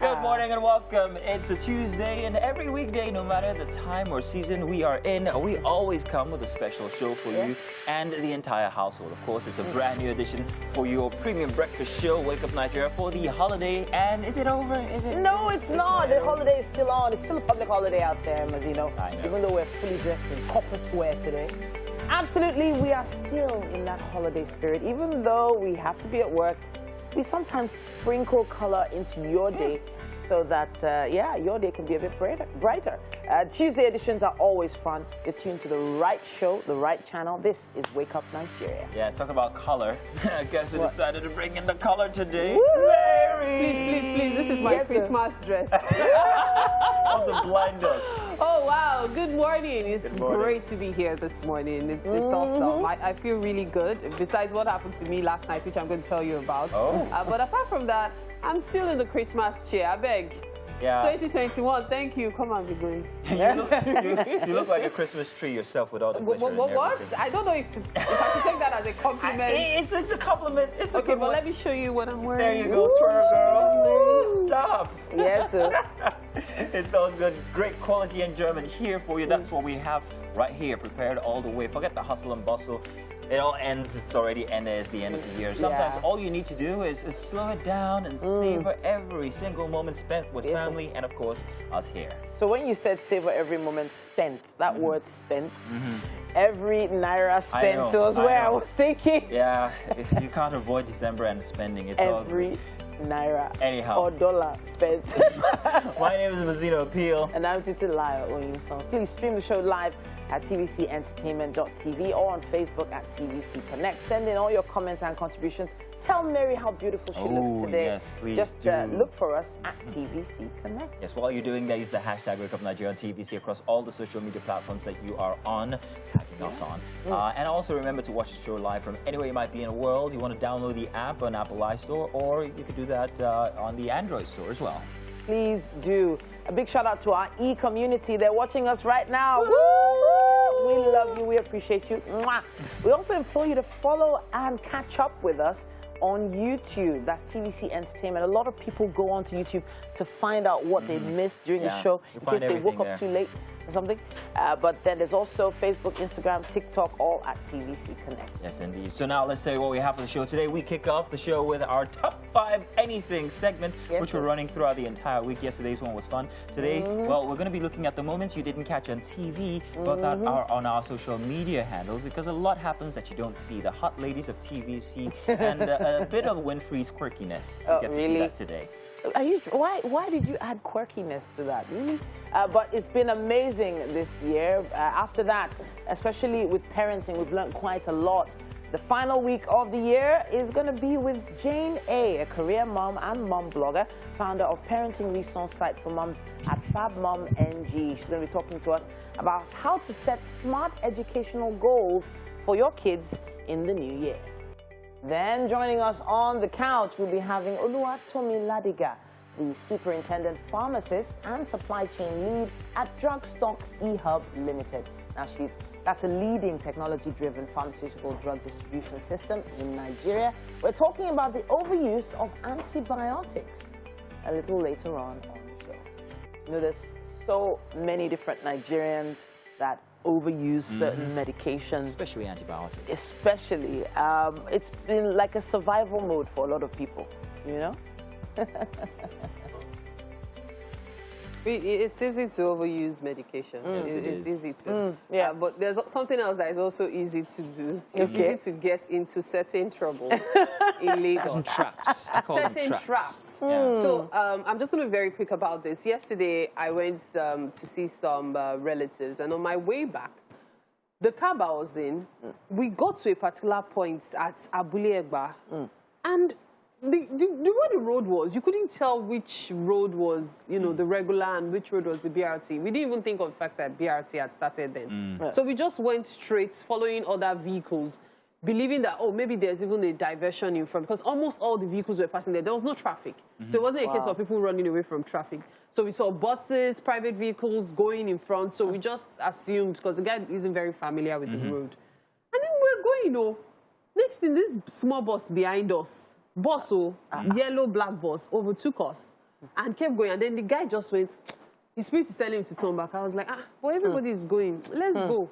Good morning and welcome. It's a Tuesday, and every weekday, no matter the time or season we are in, we always come with a special show for you and the entire household. Of course, it's a brand new edition for your premium breakfast show, Wake Up Nigeria, for the holiday. And is it over? Is it? No, it's not. The holiday is still on. It's still a public holiday out there, Mazino. I know. Even though we're fully dressed in corporate wear today. Absolutely, we are still in that holiday spirit. Even though we have to be at work, we sometimes sprinkle color into your day so that, your day can be a bit brighter. Tuesday editions are always fun. You're tuned to the right show, the right channel. This is Wake Up Nigeria. Yeah, talk about color. I guess we decided to bring in the color today. Woo! Mary! Please, this is my Christmas dress. How to blind us. Oh, wow. Good morning. It's Good morning. great to be here this morning. It's awesome. I feel really good, besides what happened to me last night, which I'm going to tell you about. Oh. But apart from that, I'm still in the Christmas chair. I beg. Yeah. 2021, thank you. Come on, be going. you look like a Christmas tree yourself with all the glitter and What? everything. I don't know if I should take that as a compliment. It's a compliment. It's a Okay, good but one. let me show you what I'm wearing. There you go, twirl girl. Stop. Yes, sir. It's all good. Great quality enjoyment here for you. That's what we have right here, prepared all the way. Forget the hustle and bustle. It all ends. It's already ended. It's the end of the year. Sometimes all you need to do is slow it down and savor every single moment spent with family and, of course, us here. So when you said savor every moment spent, that word spent, every naira spent was where I was thinking. Yeah, you can't avoid December and spending. It's all Every good. naira Anyhow. or dollar spent. My name is Mazino Appeal. And I'm Titi Lyle. Please stream the show live at tvcentertainment.tv or on Facebook at TVC Connect. Send in all your comments and contributions. Tell Mary how beautiful she looks today. Yes, please Just look for us at TVC Connect. Yes, while you're doing that, use the hashtag WakeUpNigeria on TVC across all the social media platforms that you are on, tagging us on. And also remember to watch the show live from anywhere you might be in the world. You want to download the app on Apple iStore, or you could do that on the Android store as well. Please do. A big shout out to our e-community. They're watching us right now. Woo! We love you. We appreciate you. Mwah. We also implore you to follow and catch up with us on YouTube. That's TVC Entertainment. A lot of people go onto YouTube to find out what they missed during the show, in case they woke up too late or something. But then there's also Facebook, Instagram, TikTok, all at TVC Connect. Yes, indeed. So now let's say what we have for the show today. We kick off the show with our Top 5 Anything segment, which we're running throughout the entire week. Yesterday's one was fun. Today, well, we're going to be looking at the moments you didn't catch on TV, but that are on our social media handles, because a lot happens that you don't see. The hot ladies of TVC and a bit of Winfrey's quirkiness. You get to see that today. Are you, why did you add quirkiness to that? Really? But it's been amazing this year. After that, especially with parenting, we've learned quite a lot. The final week of the year is going to be with Jane A, a career mom and mom blogger, founder of parenting resource site for moms at FabMomNG. She's going to be talking to us about how to set smart educational goals for your kids in the new year. Then joining us on the couch, we'll be having Oluwatomi Ladiga, the superintendent pharmacist and supply chain lead at Drugstock eHub Limited. Now, that's a leading technology-driven pharmaceutical drug distribution system in Nigeria. We're talking about the overuse of antibiotics a little later on the show. You know, there's so many different Nigerians that overuse certain medications. Especially antibiotics. Especially. It's been like a survival mode for a lot of people, you know? It's easy to overuse medication. It's easy to. But there's something else that is also easy to do. It's easy to get into certain trouble in Lagos. Certain traps. I call them traps. Yeah. So I'm just going to be very quick about this. Yesterday, I went to see some relatives, and on my way back, the cab I was in, we got to a particular point at Abule Egba, and the way the road was, you couldn't tell which road was, you know, the regular and which road was the BRT. We didn't even think of the fact that BRT had started then. So we just went straight, following other vehicles, believing that, oh, maybe there's even a diversion in front, because almost all the vehicles were passing there. There was no traffic. So it wasn't a case of people running away from traffic. So we saw buses, private vehicles going in front. So we just assumed, because the guy isn't very familiar with the road. And then we're going, you know, next thing, this small bus behind us, yellow black bus, overtook us. and kept going. And then the guy just went, his spirit is telling him to turn back. I was like, well, everybody is going. Let's go.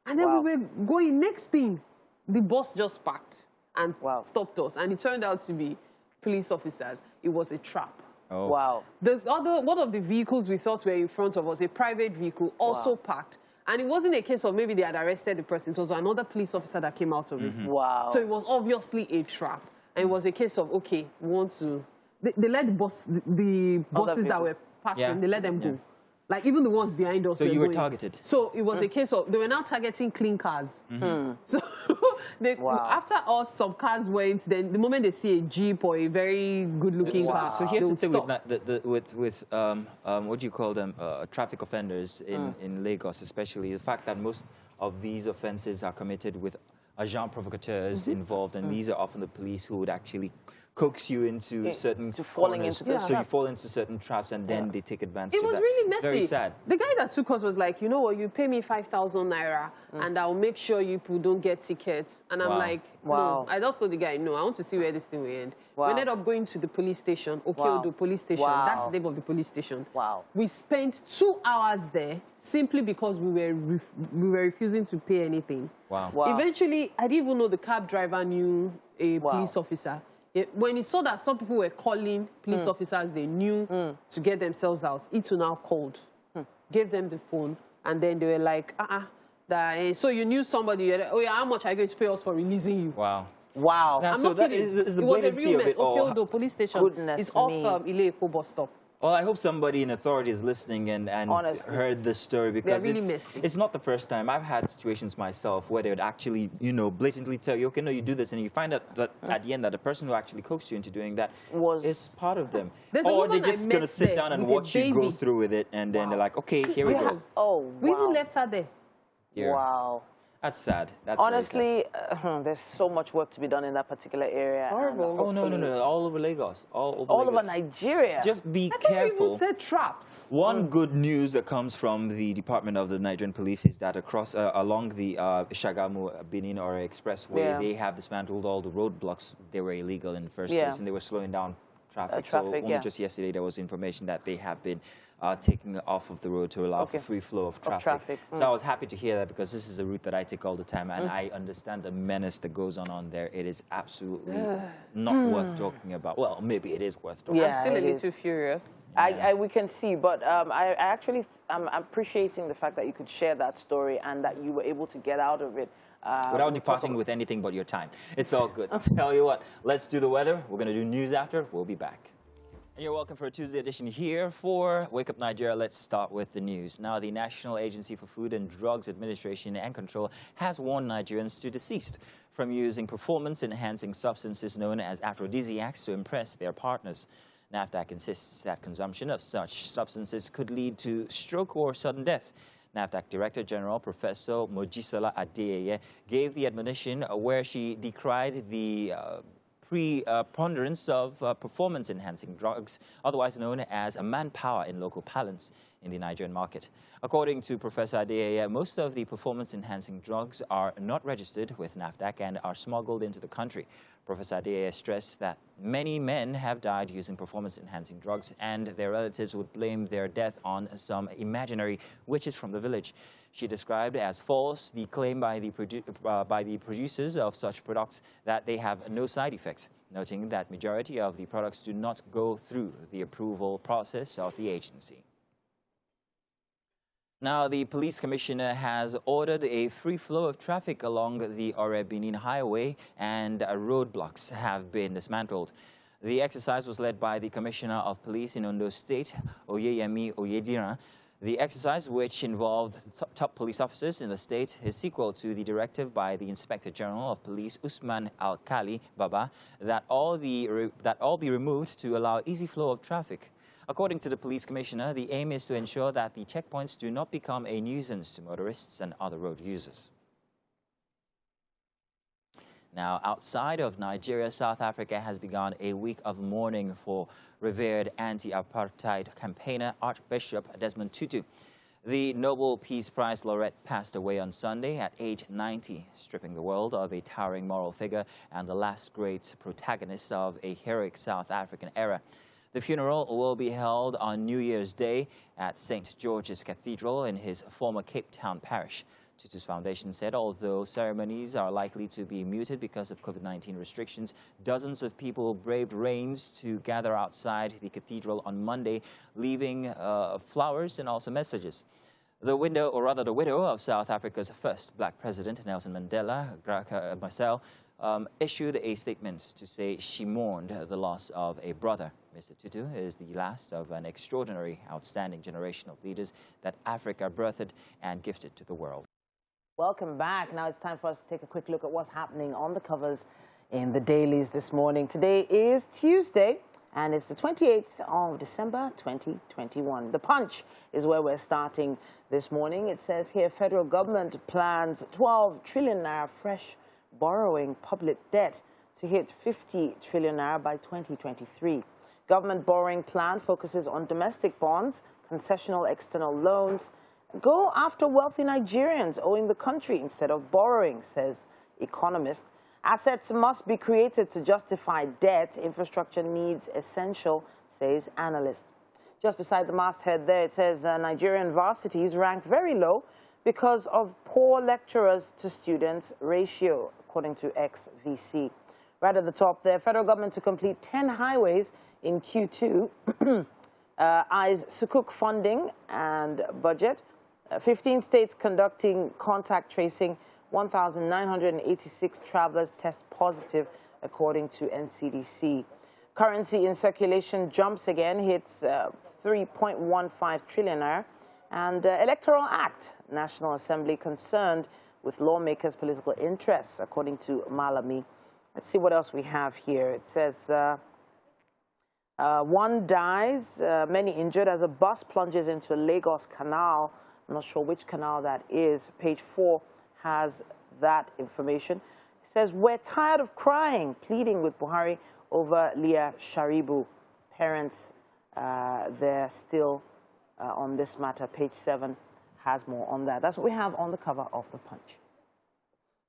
And then we were going. Next thing, the bus just parked and stopped us. And it turned out to be police officers. It was a trap. Oh. Wow. One of the vehicles we thought were in front of us, a private vehicle, also parked. And it wasn't a case of maybe they had arrested the person. It was another police officer that came out of it. Wow. So it was obviously a trap. And it was a case of, okay, we want to... They let the buses that were passing, they let them go. Like, even the ones behind us. So you were targeted. So it was a case of, they were now targeting clean cars. So after us, some cars went, then the moment they see a Jeep or a very good-looking car, so here's the thing with what do you call them, traffic offenders in Lagos, especially, the fact that most of these offenses are committed with agents provocateurs involved, and these are often the police who would actually coax you into certain corners. So you fall into certain traps, and then they take advantage of that. It was really messy. Very sad. The guy that took us was like, you know what, you pay me 5,000 naira, and I'll make sure you people don't get tickets. And I'm like, no. I just told the guy, no, I want to see where this thing will end. We ended up going to the police station, Okeodo police station. That's the name of the police station. We spent 2 hours there simply because we were refusing to pay anything. Eventually, I didn't even know the cab driver knew a police officer. When he saw that some people were calling police officers they knew to get themselves out, he too now called, gave them the phone, and then they were like, so you knew somebody, oh yeah, how much are you going to pay us for releasing you? Wow. Now, I'm so not that kidding. is the It was a blatantcy real of mess. it all. Okeodo police station. It's off Ile-Eko bus stop. Well, I hope somebody in authority is listening and heard this story, because really messy. It's not the first time. I've had situations myself where they would actually, blatantly tell you, okay, no, you do this, and you find out that at the end that the person who actually coaxed you into doing that is part of them. Or they're just going to sit down and watch you go through with it, and then they're like, okay, here we go. Oh, wow. We even left her there. Yeah. Wow. That's sad. That's honestly, there's so much work to be done in that particular area. Horrible. Oh, no. All over Lagos. All over Nigeria. Just be careful. I careful. Even said traps. One good news that comes from the Department of the Nigerian Police is that along the Shagamu-Benin or Expressway, they have dismantled all the roadblocks. They were illegal in the first place, and they were slowing down traffic. So only just yesterday there was information that they have been taking off of the road to allow for free flow of traffic. So I was happy to hear that, because this is a route that I take all the time, and I understand the menace that goes on there. It is absolutely not worth talking about. Well, maybe it is worth talking about. I'm still a little furious. We can see, but I'm appreciating the fact that you could share that story and that you were able to get out of it. Without departing with anything but your time. It's all good. Tell you what, let's do the weather. We're going to do news after. We'll be back. And you're welcome for a Tuesday edition here for Wake Up Nigeria. Let's start with the news. Now, the National Agency for Food and Drugs Administration and Control has warned Nigerians to desist from using performance-enhancing substances known as aphrodisiacs to impress their partners. NAFDAC insists that consumption of such substances could lead to stroke or sudden death. NAFDAC Director General Professor Mojisola Adeyeye gave the admonition where she decried the preponderance of performance-enhancing drugs, otherwise known as manpower in local parlance, in the Nigerian market. According to Professor Adeyeye, most of the performance-enhancing drugs are not registered with NAFDAC and are smuggled into the country. Professor Adeyeye stressed that many men have died using performance-enhancing drugs, and their relatives would blame their death on some imaginary witches from the village. She described as false the claim by the producers of such products that they have no side effects, noting that majority of the products do not go through the approval process of the agency. Now, the police commissioner has ordered a free flow of traffic along the Ore-Benin highway, and roadblocks have been dismantled. The exercise was led by the Commissioner of Police in Ondo State, Oyeyemi Oyediran. The exercise, which involved top police officers in the state, is sequel to the directive by the Inspector General of Police, Usman Alkali Baba, that all be removed to allow easy flow of traffic. According to the police commissioner, the aim is to ensure that the checkpoints do not become a nuisance to motorists and other road users. Now, outside of Nigeria, South Africa has begun a week of mourning for revered anti-apartheid campaigner Archbishop Desmond Tutu. The Nobel Peace Prize laureate passed away on Sunday at age 90, stripping the world of a towering moral figure and the last great protagonist of a heroic South African era. The funeral will be held on New Year's Day at St. George's Cathedral in his former Cape Town parish. Tutu's foundation said although ceremonies are likely to be muted because of COVID-19 restrictions, dozens of people braved rains to gather outside the cathedral on Monday, leaving flowers and also messages. The widow of South Africa's first black president, Nelson Mandela, Graca Machel, issued a statement to say she mourned the loss of a brother. Mr. Tutu is the last of an extraordinary, outstanding generation of leaders that Africa birthed and gifted to the world. Welcome back. Now it's time for us to take a quick look at what's happening on the covers in the dailies this morning. Today is Tuesday, and it's the 28th of December, 2021. The Punch is where we're starting this morning. It says here, federal government plans 12 trillion naira fresh borrowing public debt to hit 50 trillion naira by 2023. Government borrowing plan focuses on domestic bonds, concessional external loans. Go after wealthy Nigerians owing the country instead of borrowing, says economist. Assets must be created to justify debt. Infrastructure needs essential, says analyst. Just beside the masthead there, it says Nigerian varsities rank very low because of poor lecturers to students ratio, according to XVC. Right at the top there, federal government to complete 10 highways in Q2, eyes Sukuk funding and budget. 15 states conducting contact tracing, 1,986 travelers test positive, according to NCDC. Currency in circulation jumps again, hits 3.15 trillion naira. And Electoral Act, National Assembly concerned with lawmakers' political interests, according to Malami. Let's see what else we have here. It says one dies, many injured as a bus plunges into Lagos Canal. I'm not sure which canal that is. Page 4 has that information. It says, we're tired of crying, pleading with Buhari over Leah Sharibu. Parents, they're still on this matter. Page 7 has more on that. That's what we have on the cover of the Punch.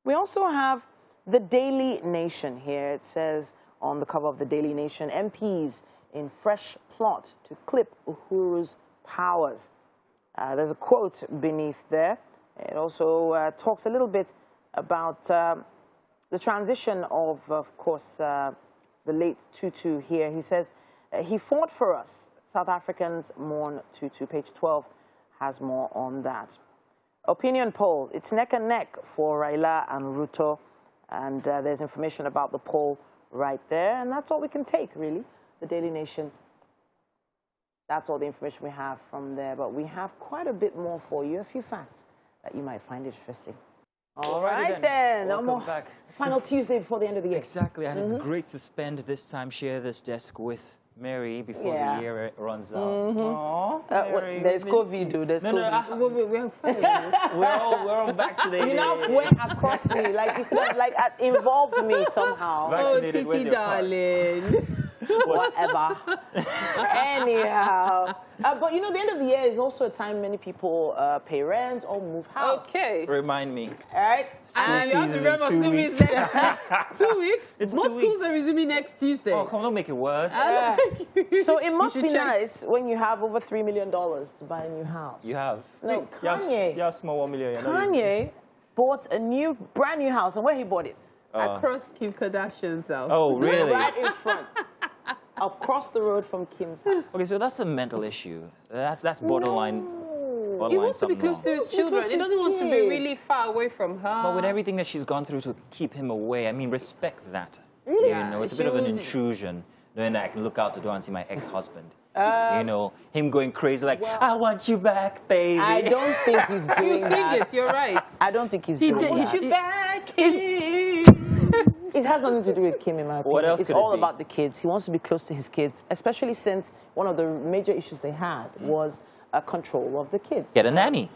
We also have the Daily Nation here. It says on the cover of the Daily Nation, MPs in fresh plot to clip Uhuru's powers. There's a quote beneath there. It also talks a little bit about the transition of course, the late Tutu here. He says, he fought for us. South Africans mourn Tutu. Page 12 has more on that. Opinion poll. It's neck and neck for Raila and Ruto. And there's information about the poll right there. And that's all we can take, really. The Daily Nation. That's all the information we have from there. But we have quite a bit more for you. A few facts that you might find interesting. All right, then. Welcome back. Final Tuesday before the end of the year. Exactly. And it's great to spend this time, share this desk with Mary before the year runs out. There's COVID, there's COVID. We're fine. we're all vaccinated. You now went across me, like you could have involved me somehow. Vaccinated Titi darling. Whatever. Anyhow. But you know, the end of the year is also a time many people pay rent or move house. Okay. Remind me. All right. And you have to remember school fees next week. 2 weeks? It's Most 2 schools weeks. are resuming next Tuesday. Oh, come on, don't make it worse. So it must be check. nice when you have over $3 million to buy a new house. You have. No, Kanye. You have small 1 million. You're not using Kanye bought a brand new house. And where he bought it? Across Kim Kardashian's house. Oh, really? Right in front. Across the road from Kim's house. Okay, so that's a mental issue. That's borderline. He Borderline wants to be something close wrong. to his children. He doesn't want to be really far away from her. But with everything that she's gone through to keep him away, I mean, respect that. Really? You know, it's a bit of an intrusion. Then I can look out the door and see my ex-husband. You know, him going crazy like, I want you back, baby. I don't think he's doing You sing that. it, you're right. I don't think he's doing that. You back, Kim. It has nothing to do with Kim, in my opinion. What else it's could it all be? about the kids. He wants to be close to his kids, especially since one of the major issues they had was control of the kids. Get a nanny.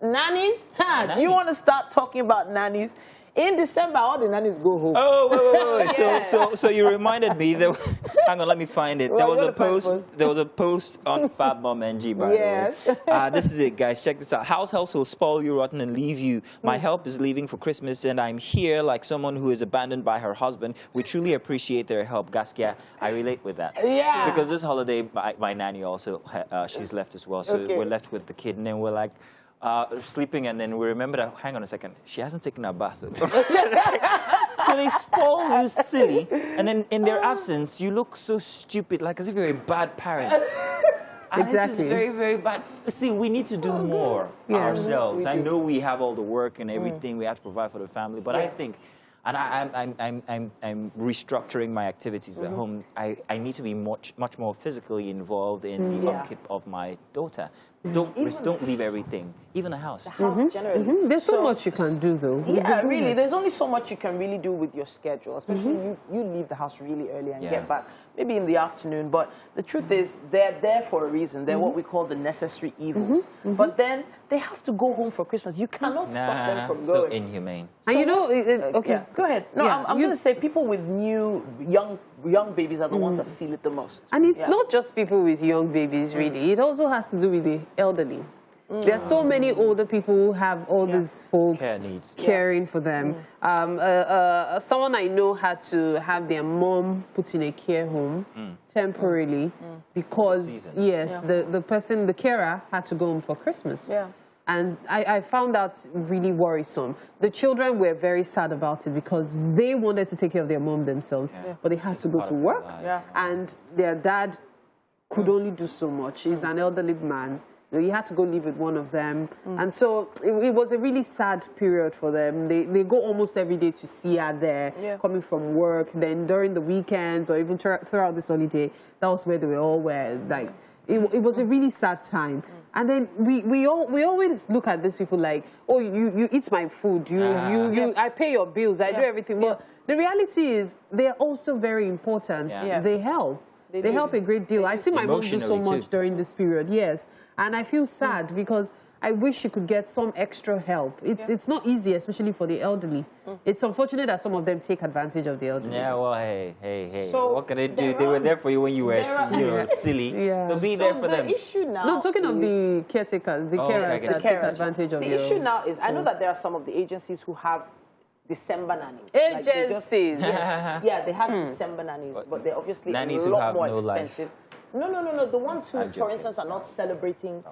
Nannies? nanny. You want to start talking about nannies? In December, all the nannies go home. Oh, wait. Yeah. So you reminded me that. Hang on, let me find it. There Well, was you a gotta find post. There was a post on Fab Mom NG, by Yes. the way. This is it, guys. Check this out. House helps will spoil you rotten and leave you. My help is leaving for Christmas, and I'm here like someone who is abandoned by her husband. We truly appreciate their help, Gaskia. I relate with that. Yeah. Because this holiday, my nanny also she's left as well. So Okay. we're left with the kid, and then we're like. Sleeping, and then we remember that, hang on a second, she hasn't taken her bath. So they spoil you silly, and then in their absence, you look so stupid, like as if you're a bad parent. And this is Exactly. very, very bad. See, we need to do more ourselves. I know we have all the work and everything we have to provide for the family, but I think, and I'm restructuring my activities at home. I need to be much more physically involved in the upkeep of my daughter. Don't leave everything, even the house. The house generally. There's so much you can do, though. Yeah, really. There's only so much you can really do with your schedule, especially you leave the house really early and get back maybe in the afternoon. But the truth is, they're there for a reason. They're what we call the necessary evils. But then they have to go home for Christmas. You cannot stop them from so going. inhumane. And you know, okay. Yeah, go ahead. No, Yeah, I'm going to say people with new, young babies are the ones that feel it the most. And it's not just people with young babies, really. It also has to do with the elderly. There are so many older people who have all these folks Care needs. caring for them. Someone I know had to have their mom put in a care home temporarily because, the carer had to go home for Christmas. Yeah. And I found that really worrisome. The children were very sad about it because they wanted to take care of their mom themselves, but they had to go to work. And their dad could only do so much. He's an elderly man. He had to go live with one of them. And so it was a really sad period for them. They go almost every day to see her there, coming from work. Then during the weekends or even throughout this holiday, that was where they were all were. Like, it was a really sad time. And then we always look at these people like, oh, you eat my food, I pay your bills, I do everything. But the reality is they're also very important. They help. They help a great deal. I see my mom do so much during this period, yes. And I feel sad because I wish she could get some extra help. It's not easy, especially for the elderly. It's unfortunate that some of them take advantage of the elderly. Yeah, well, hey. So what can they do? They were there for you when you were silly. So be there for them. The issue now. No, I'm talking of the caretakers, the carers that take advantage of you. The issue now is, I know that there are some of the agencies who have December nannies. Agencies. They have December nannies, but they're obviously nannies a who lot have more no life. expensive. No. The ones who, for instance, are not celebrating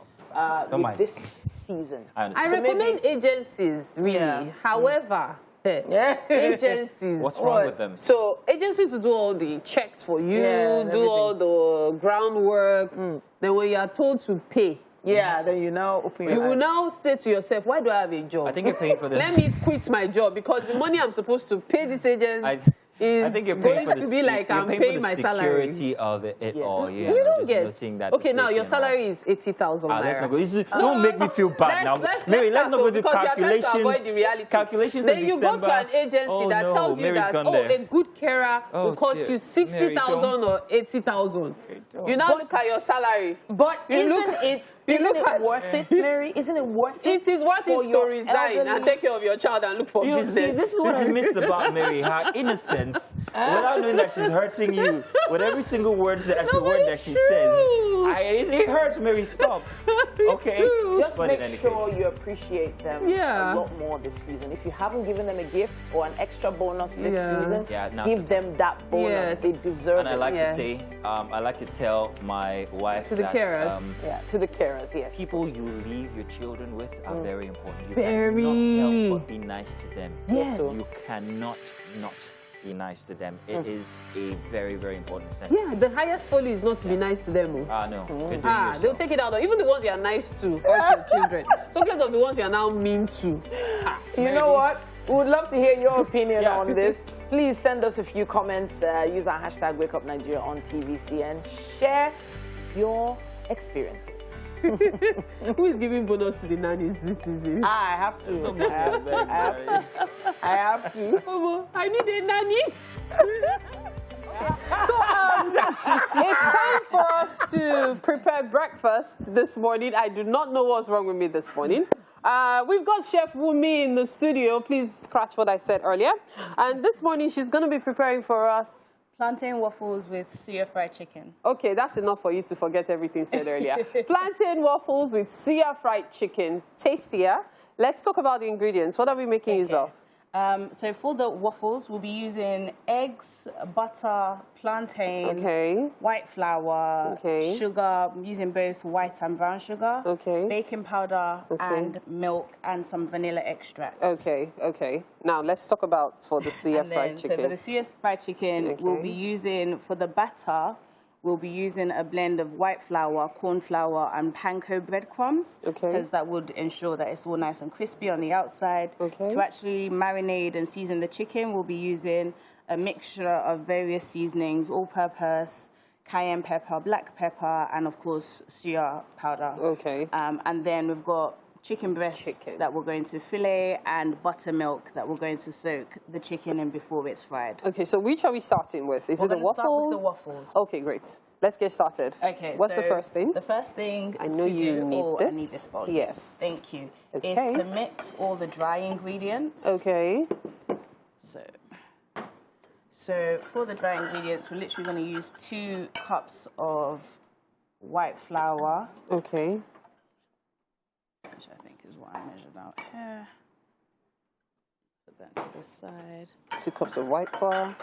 with this season. I recommend agencies, really. However, agencies. What's wrong with them? So agencies will do all the checks for you, do all the groundwork. Then when you are told to pay, then you now open your eyes. You will now say to yourself, why do I have a job? I think you're paying for this. Let me quit my job because the money I'm supposed to pay this agent is I think you're paying going for to be like I'm paying my salary. security of it all. You don't get. Okay, now your salary is 80,000 let's not go. naira. Don't make me feel bad now. Mary, let's not go to calculations. Calculations then you go to an agency that tells you that a good carer will cost you 60,000 or 80,000. You now look at your salary. But isn't it worth it, Mary? Isn't it worth it? It is worth it to resign and take care of your child and look for business. See, this is what I miss about Mary, her innocence, without knowing that she's hurting you, with every single word that she says. It hurts, Mary, stop. Okay? Just make sure you appreciate them a lot more this season. If you haven't given them a gift or an extra bonus this season, give them that bonus. They deserve it. And I like to say, I like to tell my wife to the carers. To the carers, yes. People you leave your children with are very important. You Very. cannot help but be nice to them. Yes. You cannot not be nice to them. It is a very, very important sense. Yeah, the highest folly is not to be nice to them. No. They'll take it out. Even the ones you are nice to, hurt your children. Talk less of the ones you are now mean to. You know what? We would love to hear your opinion on this. Please send us a few comments. Use our hashtag WakeUpNigeria on TVC and share your experiences. Who is giving bonus to the nannies this season? I have to. I have to. I need a nanny. So it's time for us to prepare breakfast this morning. I do not know what's wrong with me this morning. We've got Chef Wumi in the studio. Please scratch what I said earlier. And this morning, she's going to be preparing for us plantain waffles with suya fried chicken. Okay, that's enough for you to forget everything said earlier. Plantain waffles with suya fried chicken. Tastier. Let's talk about the ingredients. What are we making use of? So for the waffles, we'll be using eggs, butter, plantain, white flour, sugar. I'm using both white and brown sugar, baking powder, and milk, and some vanilla extract. Okay. Now let's talk about for the suya fried chicken. So for the suya fried chicken, we'll be using, for the batter, we'll be using a blend of white flour, corn flour, and panko breadcrumbs, because that would ensure that it's all nice and crispy on the outside. To actually marinate and season the chicken, we'll be using a mixture of various seasonings, all-purpose, cayenne pepper, black pepper, and of course, suya powder. And then we've got chicken breasts that we're going to fillet, and buttermilk that we're going to soak the chicken in before it's fried. Okay, so which are we starting with? Is it the waffles? Start with the waffles. Okay, great. Let's get started. Okay. What's the first thing? The first thing I know you need this. I need this bowl. Yes. Thank you. Is to mix all the dry ingredients. So for the dry ingredients, we're literally going to use 2 cups of white flour. Which I think is what I measured out here. Put that to the side. 2 cups of white flour.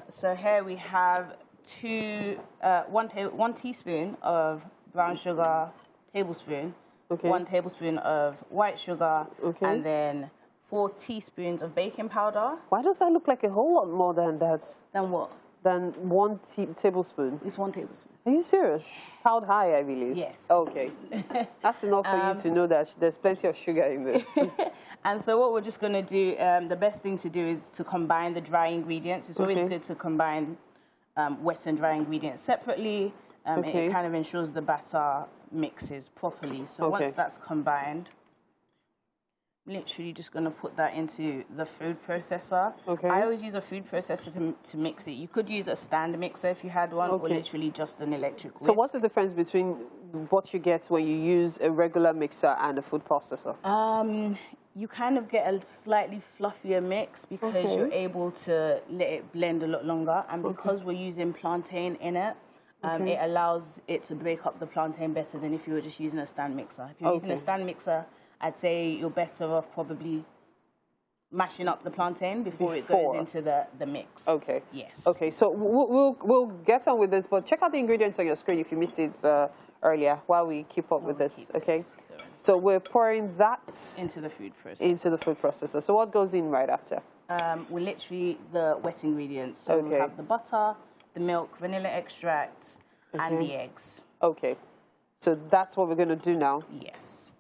So here we have 1 teaspoon of brown sugar, tablespoon, 1 tablespoon of white sugar, and then 4 teaspoons of baking powder. Why does that look like a whole lot more than that? Than what? Than 1 tablespoon. It's 1 tablespoon. Are you serious? Powdered high, I believe. Yes. Okay. That's enough for you to know that there's plenty of sugar in this. And so what we're just going to do, the best thing to do is to combine the dry ingredients. It's always good to combine wet and dry ingredients separately. It kind of ensures the batter mixes properly. So once that's combined, literally just going to put that into the food processor. I always use a food processor to mix it. You could use a stand mixer if you had one, or literally just an electric whisk. So what's the difference between what you get when you use a regular mixer and a food processor? You kind of get a slightly fluffier mix because you're able to let it blend a lot longer, and because we're using plantain in it, it allows it to break up the plantain better than if you were just using a stand mixer. If you're using a stand mixer, I'd say you're better off probably mashing up the plantain before it goes into the mix. Yes. Okay, so we'll get on with this, but check out the ingredients on your screen if you missed it earlier while we keep up with this, So we're pouring that into the food processor. Into the food processor. So what goes in right after? We're literally the wet ingredients. So we have the butter, the milk, vanilla extract, and the eggs. So that's what we're going to do now? Yes.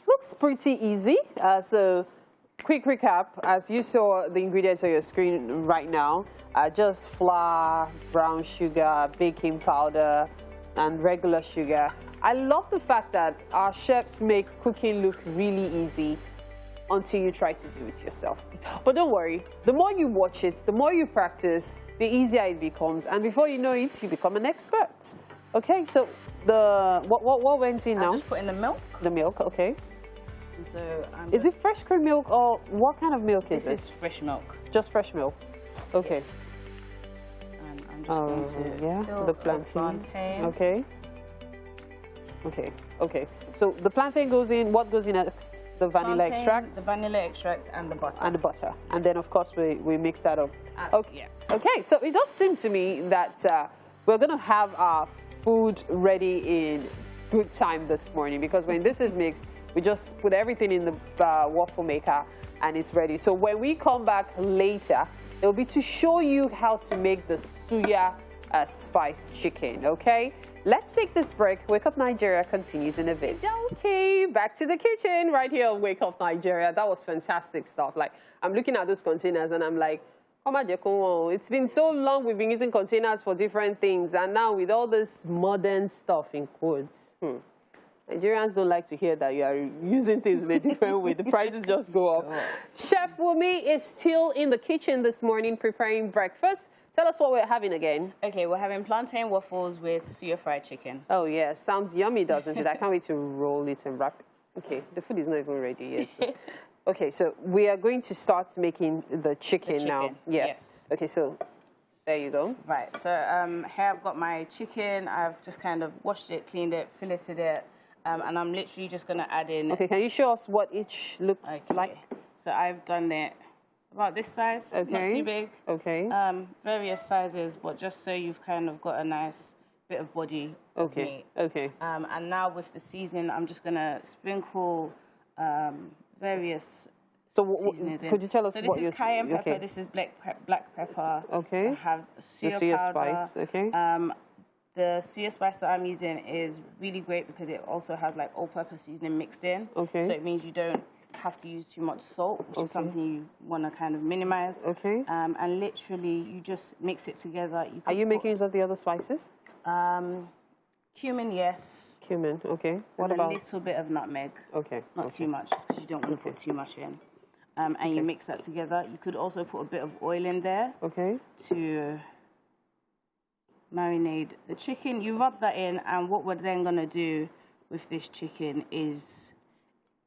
Looks pretty easy. So quick recap, as you saw the ingredients on your screen right now, just flour, brown sugar, baking powder, and regular sugar. I love the fact that our chefs make cooking look really easy until you try to do it yourself. But don't worry, the more you watch it, the more you practice, the easier it becomes. And before you know it, you become an expert. Okay, so what went in now? I'm just putting the milk. The milk, okay. So is it fresh cream milk or what kind of milk is it? This is fresh milk. Just fresh milk. Okay. Yes. And I'm just going to fill the plantain. Okay. Okay. So the plantain goes in. What goes in next? The vanilla extract? The vanilla extract and the butter. And the butter. And then, of course, we mix that up. Okay. Okay, so it does seem to me that we're going to have our food ready in good time this morning, because when this is mixed, we just put everything in the waffle maker and it's ready. So when we come back later, it'll be to show you how to make the suya spice chicken, okay? Let's take this break. Wake Up Nigeria continues in a bit. Okay, back to the kitchen right here on Wake Up Nigeria. That was fantastic stuff. Like, I'm looking at those containers and I'm like, it's been so long we've been using containers for different things, and now with all this modern stuff in quotes, Nigerians don't like to hear that you are using things in a different way. The prices just go up. Chef Wumi is still in the kitchen this morning preparing breakfast. Tell us what we're having again. Okay, we're having plantain waffles with suya fried chicken. Oh, yeah. Sounds yummy, doesn't it? I can't wait to roll it and wrap it. Okay, the food is not even ready yet. Okay, so we are going to start making the chicken now. Yes. Okay, so there you go. Right, so here I've got my chicken. I've just kind of washed it, cleaned it, filleted it, and I'm literally just going to add in... Okay, can you show us what each looks like? So I've done it about this size, not too big. Okay. Various sizes, but just so you've kind of got a nice bit of body of meat. Okay. And now with the seasoning, I'm just going to sprinkle various... So could you tell us what this is cayenne pepper, this is black pepper. Okay. I have suya powder. Spice, okay. The suya spice that I'm using is really great because it also has like all-purpose seasoning mixed in. Okay. So it means you don't have to use too much salt, which is something you want to kind of minimize. Okay. And literally, you just mix it together. Are you making use of the other spices? Cumin, yes. Cumin, okay. What and about? A little bit of nutmeg. Okay. Not too much, because you don't want to put too much in. And you mix that together. You could also put a bit of oil in there. Okay. To marinate the chicken. You rub that in, and what we're then going to do with this chicken is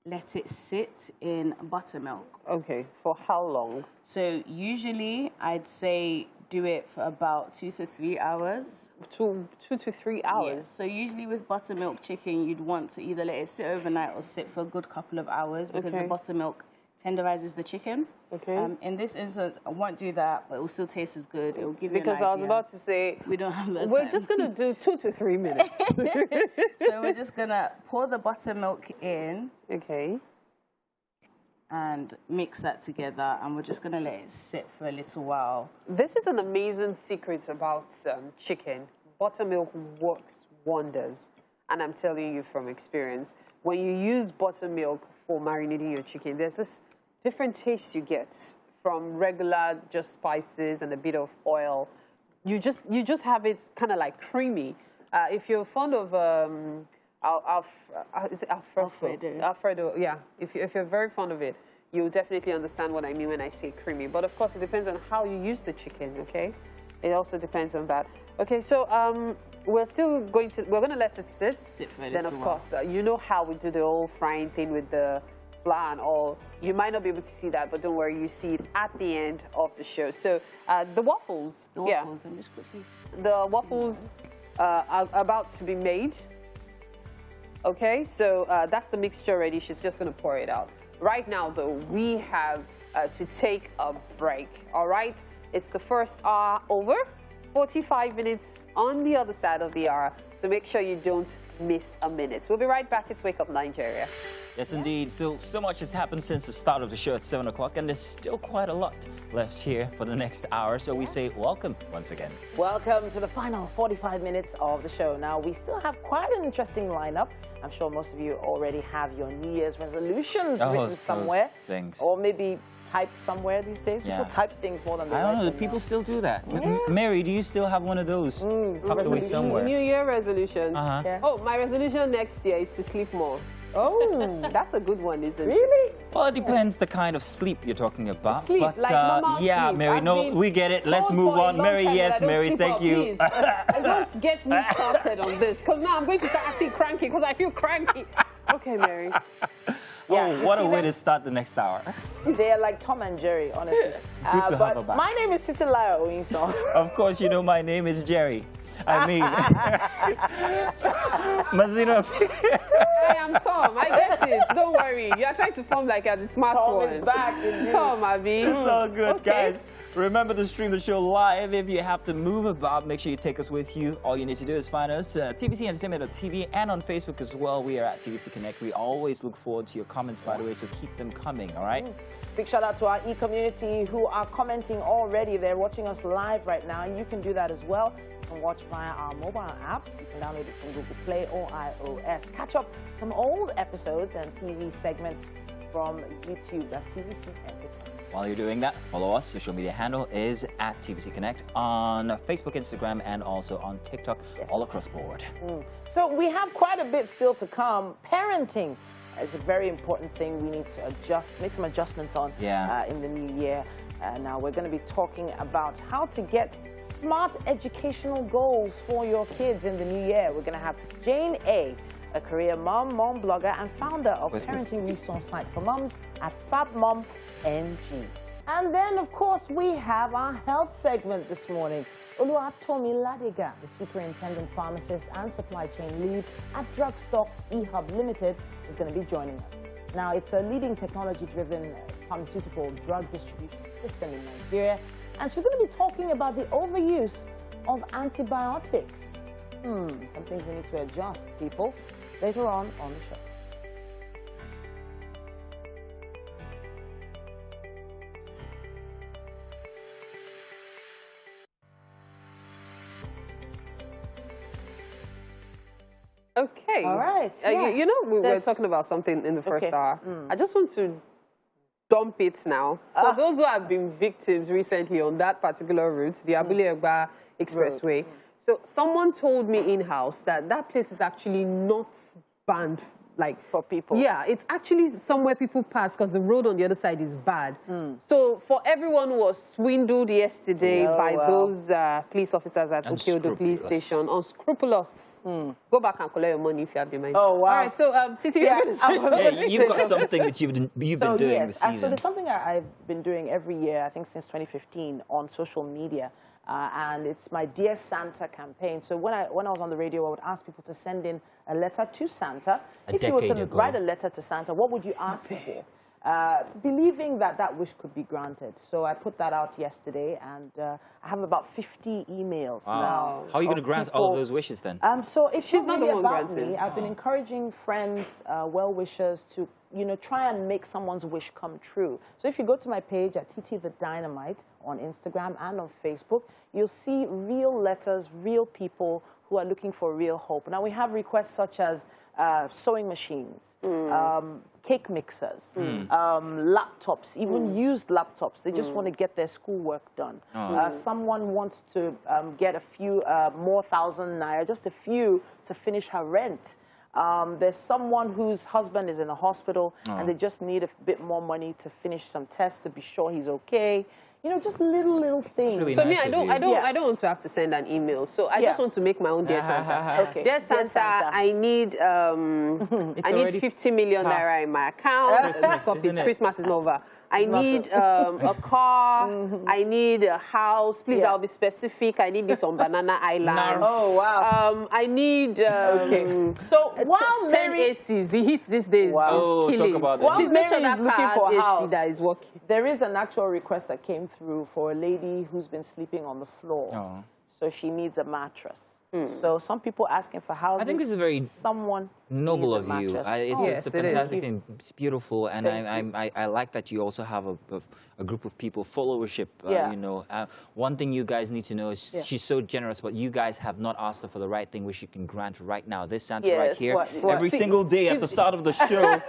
let it sit in buttermilk. Okay. For how long? So usually I'd say do it for about 2 to 3 hours. 2 to 3 hours? Yes. So usually with buttermilk chicken, you'd want to either let it sit overnight or sit for a good couple of hours because the buttermilk tenderizes the chicken. Okay. In this instance, I won't do that, but it will still taste as good. It will give you an idea. Because I was about to say, we don't have that we're time. just going to do 2 to 3 minutes. So we're just going to pour the buttermilk in. Okay. And mix that together, and we're just going to let it sit for a little while. This is an amazing secret about chicken. Buttermilk works wonders, and I'm telling you from experience. When you use buttermilk for marinating your chicken, there's this different taste you get from regular just spices and a bit of oil. You just have it kind of like creamy. If you're fond of is it Alfredo? Alfredo, yeah. If you're very fond of it, you'll definitely understand what I mean when I say creamy. But of course, it depends on how you use the chicken, okay? It also depends on that. Okay, so we're going to let it sit. Then of course, you know how we do the whole frying thing with the flour and all. You might not be able to see that, but don't worry, you see it at the end of the show. So the waffles, the waffles are about to be made. Okay, so that's the mixture ready. She's just going to pour it out. Right now, though, we have to take a break, all right? It's the first hour over, 45 minutes on the other side of the hour, so make sure you don't miss a minute. We'll be right back. It's Wake Up Nigeria. Yes, indeed. So much has happened since the start of the show at 7 o'clock, and there's still quite a lot left here for the next hour. So we say welcome once again. Welcome to the final 45 minutes of the show. Now, we still have quite an interesting lineup. I'm sure most of you already have your New Year's resolutions written somewhere. Or maybe typed somewhere these days. People type things more than they I don't know. People still do that. Mary, do you still have one of those tucked away somewhere? New Year resolutions. Oh, my resolution next year is to sleep more. Oh, that's a good one, isn't it? Really? Well, it depends the kind of sleep you're talking about. Sleep, but, like normal yeah, sleep. Mary, no, we get it. Let's move on. Mary, yes, Mary, thank you. Don't get me started on this, because now I'm going to start acting cranky, because I feel cranky. Okay, Mary. Oh, what a way to start the next hour. They're like Tom and Jerry, honestly. Good to have her back. My name is Titilayo Oyinso. Of course, you know my name is Jerry. I mean, Mazino. I am Tom. I get it. Don't worry. You are trying to form like a smart one. Tom is back. Tom, Abby. It's all good, guys. Remember to stream the show live. If you have to move about, make sure you take us with you. All you need to do is find us tvcentertainment.tv and on Facebook as well. We are at TVC Connect. We always look forward to your comments, by the way, so keep them coming, all right? Big shout out to our e-community who are commenting already. They're watching us live right now, and you can do that as well. You can watch via our mobile app. You can download it from Google Play or iOS. Catch up some old episodes and TV segments from YouTube. That's TVC Entertainment. While you're doing that, follow us. Social media handle is at TVC Connect on Facebook, Instagram, and also on TikTok, all across the board. So we have quite a bit still to come. Parenting is a very important thing we need to make some adjustments on in the new year. Now we're going to be talking about how to get smart educational goals for your kids in the new year. We're going to have Jane A. a career mom, mom blogger, and founder of parenting resource site for moms at FabMom NG. And then, of course, we have our health segment this morning. Oluwatomi Ladiga, the superintendent pharmacist and supply chain lead at Drugstock eHub Limited, is going to be joining us. Now, it's a leading technology-driven pharmaceutical drug distribution system in Nigeria, and she's going to be talking about the overuse of antibiotics. Some things we need to adjust, people, later on the show. Okay. All right. You know, we were talking about something in the first hour. I just want to dump it now. For those who have been victims recently on that particular route, the Abule-Egba Expressway. So someone told me in-house that that place is actually not banned, like, for people. Yeah, it's actually somewhere people pass because the road on the other side is bad. So for everyone who was swindled yesterday by those police officers at Okeodo police station, unscrupulous, go back and collect your money if you have the money. Oh, wow. All right, so Titi, you've got something that you've been doing this season. So there's something I've been doing every year, I think since 2015, on social media. And it's my Dear Santa campaign. So when I was on the radio, I would ask people to send in a letter to Santa. If you were to write a letter to Santa, what would you ask for? Believing that that wish could be granted. So I put that out yesterday, and I have about 50 emails now. How are you going to grant all those wishes then? So if she's not really the one about granting. me, I've been encouraging friends, well-wishers to, try and make someone's wish come true. So if you go to my page at TT the Dynamite on Instagram and on Facebook, you'll see real letters, real people who are looking for real hope. Now, we have requests such as sewing machines, cake mixers, laptops, even used laptops. They just want to get their schoolwork done. Someone wants to get a few more thousand naira, just a few, to finish her rent. There's someone whose husband is in a hospital and they just need a bit more money to finish some tests to be sure he's okay. Just little things. Really so nice I don't want to have to send an email. So I just want to make my own Dear Santa. Okay. Dear Santa, I need 50 million naira in my account. Stop it. Christmas is over. I need a car. I need a house. Please, I'll be specific. I need it on Banana Island. Oh, wow. I need so while 10 ACs. The heat these days is killing. Talk about that. Please make sure that looking for a house that is working. There is an actual request that came through for a lady who's been sleeping on the floor. So she needs a mattress. So some people asking for houses. I think this is very noble of you. It's a fantastic thing. It's beautiful, and I like that you also have a group of people, followership. One thing you guys need to know is she's so generous, but you guys have not asked her for the right thing, which she can grant right now. This Santa right here, every single day at the start of the show,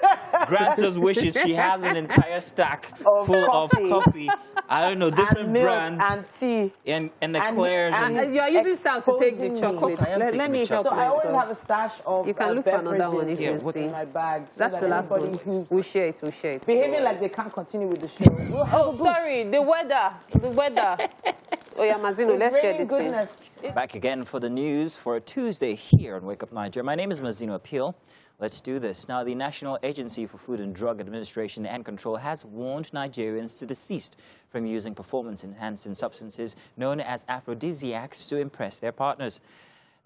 grants us wishes. She has an entire stack full of coffee. I don't know, different brands and tea and eclairs. And you are using Santa to take the chocolate. Let me help. So I always have a stash of you can look for another one if you see in my bag. So that's the last one. We share it. Behaving like they can't continue with the show. Oh, sorry, the weather. Oh yeah, Mazino, let's share this thing. Back again for the news for a Tuesday here on Wake Up Nigeria. My name is Mazino Appeal. Let's do this. Now, the National Agency for Food and Drug Administration and Control has warned Nigerians to desist from using performance-enhancing substances known as aphrodisiacs to impress their partners.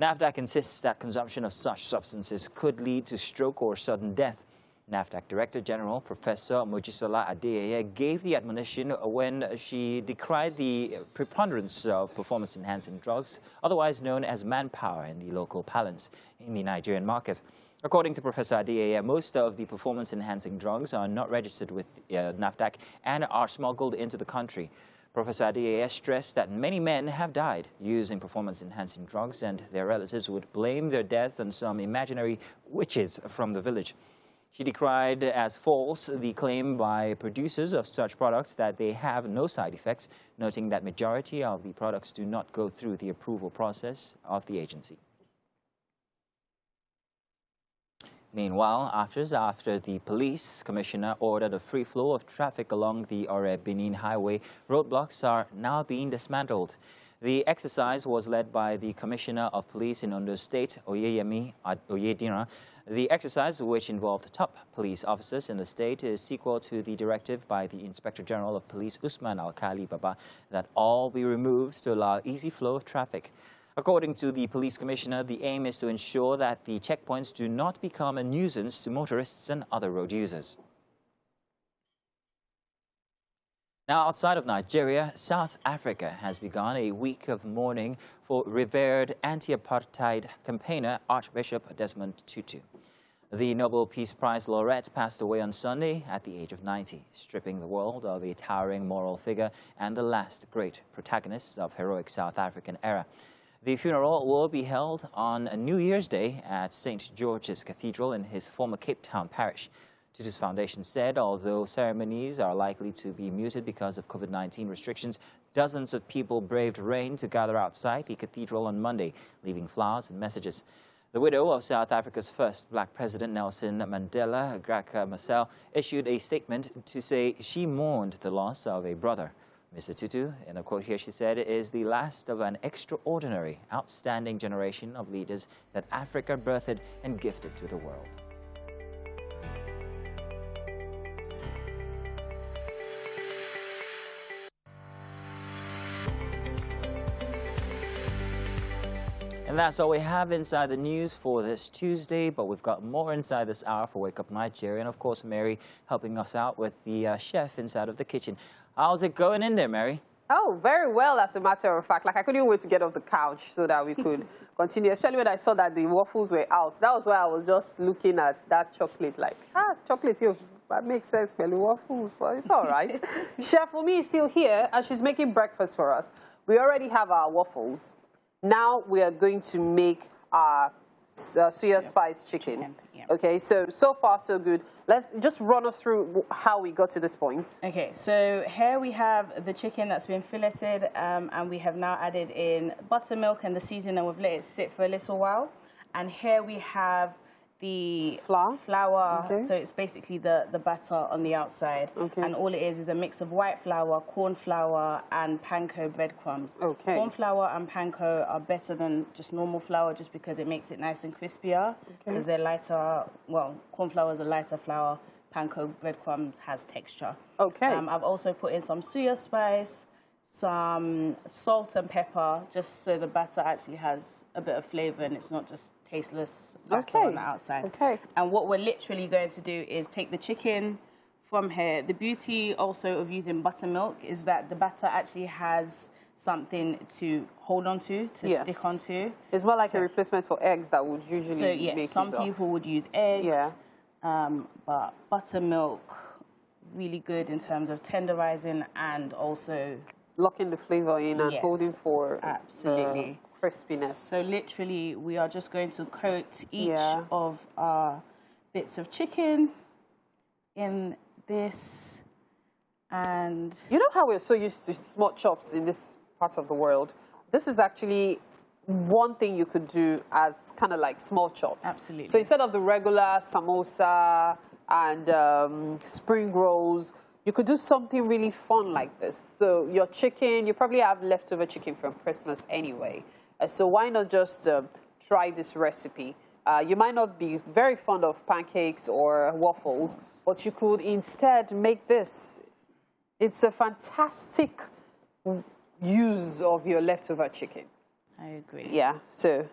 NAFDAC insists that consumption of such substances could lead to stroke or sudden death. NAFDAC Director General Professor Mojisola Adeyeye gave the admonition when she decried the preponderance of performance-enhancing drugs, otherwise known as manpower in the local parlance, in the Nigerian market. According to Professor Adeyeye, most of the performance-enhancing drugs are not registered with NAFDAC and are smuggled into the country. Professor Adeyeye stressed that many men have died using performance-enhancing drugs, and their relatives would blame their death on some imaginary witches from the village. She decried as false the claim by producers of such products that they have no side effects, noting that majority of the products do not go through the approval process of the agency. Meanwhile, after the police commissioner ordered a free flow of traffic along the Ore-Benin highway, roadblocks are now being dismantled. The exercise was led by the Commissioner of Police in Ondo State, Oyeyemi Oyedina. The exercise, which involved top police officers in the state, is sequel to the directive by the Inspector General of Police, Usman Alkali Baba, that all be removed to allow easy flow of traffic. According to the police commissioner, the aim is to ensure that the checkpoints do not become a nuisance to motorists and other road users. Now, outside of Nigeria, South Africa has begun a week of mourning for revered anti-apartheid campaigner Archbishop Desmond Tutu. The Nobel Peace Prize laureate passed away on Sunday at the age of 90, stripping the world of a towering moral figure and the last great protagonist of heroic South African era. The funeral will be held on New Year's Day at St. George's Cathedral in his former Cape Town parish. Tutu's foundation said although ceremonies are likely to be muted because of COVID-19 restrictions, dozens of people braved rain to gather outside the cathedral on Monday, leaving flowers and messages. The widow of South Africa's first black president, Nelson Mandela, Graca Machel, issued a statement to say she mourned the loss of a brother. Mr. Tutu, in a quote here, she said, is the last of an extraordinary, outstanding generation of leaders that Africa birthed and gifted to the world. And that's all we have inside the news for this Tuesday, but we've got more inside this hour for Wake Up Nigeria, and of course Mary helping us out with the chef inside of the kitchen. How's it going in there, Mary? Oh, very well, as a matter of fact. Like, I couldn't wait to get off the couch so that we could continue, especially when I saw that the waffles were out. That was why I was just looking at that chocolate, like, chocolate, that makes sense, Belly waffles, but it's all right. Chef Umi is still here, and she's making breakfast for us. We already have our waffles. Now we are going to make our suya spice chicken. Yeah. Okay, so far so good. Let's just run us through how we got to this point. Okay, so here we have the chicken that's been filleted, and we have now added in buttermilk and the seasoning, and we've let it sit for a little while. And here we have the flour. Okay. So it's basically the batter on the outside. Okay. And all it is a mix of white flour, corn flour, and panko breadcrumbs. Okay. Corn flour and panko are better than just normal flour just because it makes it nice and crispier. Because they're lighter. Well, corn flour is a lighter flour. Panko breadcrumbs has texture. Okay. I've also put in some suya spice, some salt and pepper, just so the batter actually has a bit of flavor and it's not just tasteless batter on the outside. Okay. And what we're literally going to do is take the chicken from here. The beauty also of using buttermilk is that the batter actually has something to hold on to stick onto. It's more like a replacement for eggs that would usually make some people would use eggs. Yeah. But buttermilk, really good in terms of tenderizing and also locking the flavor in and holding for absolutely crispiness. So literally we are just going to coat each of our bits of chicken in this. And you know how we're so used to small chops in this part of the world? This is actually one thing you could do as kind of like small chops. Absolutely. So instead of the regular samosa and spring rolls, you could do something really fun like this. So your chicken, you probably have leftover chicken from Christmas anyway. So why not just try this recipe? You might not be very fond of pancakes or waffles, but you could instead make this. It's a fantastic use of your leftover chicken. I agree. Yeah, so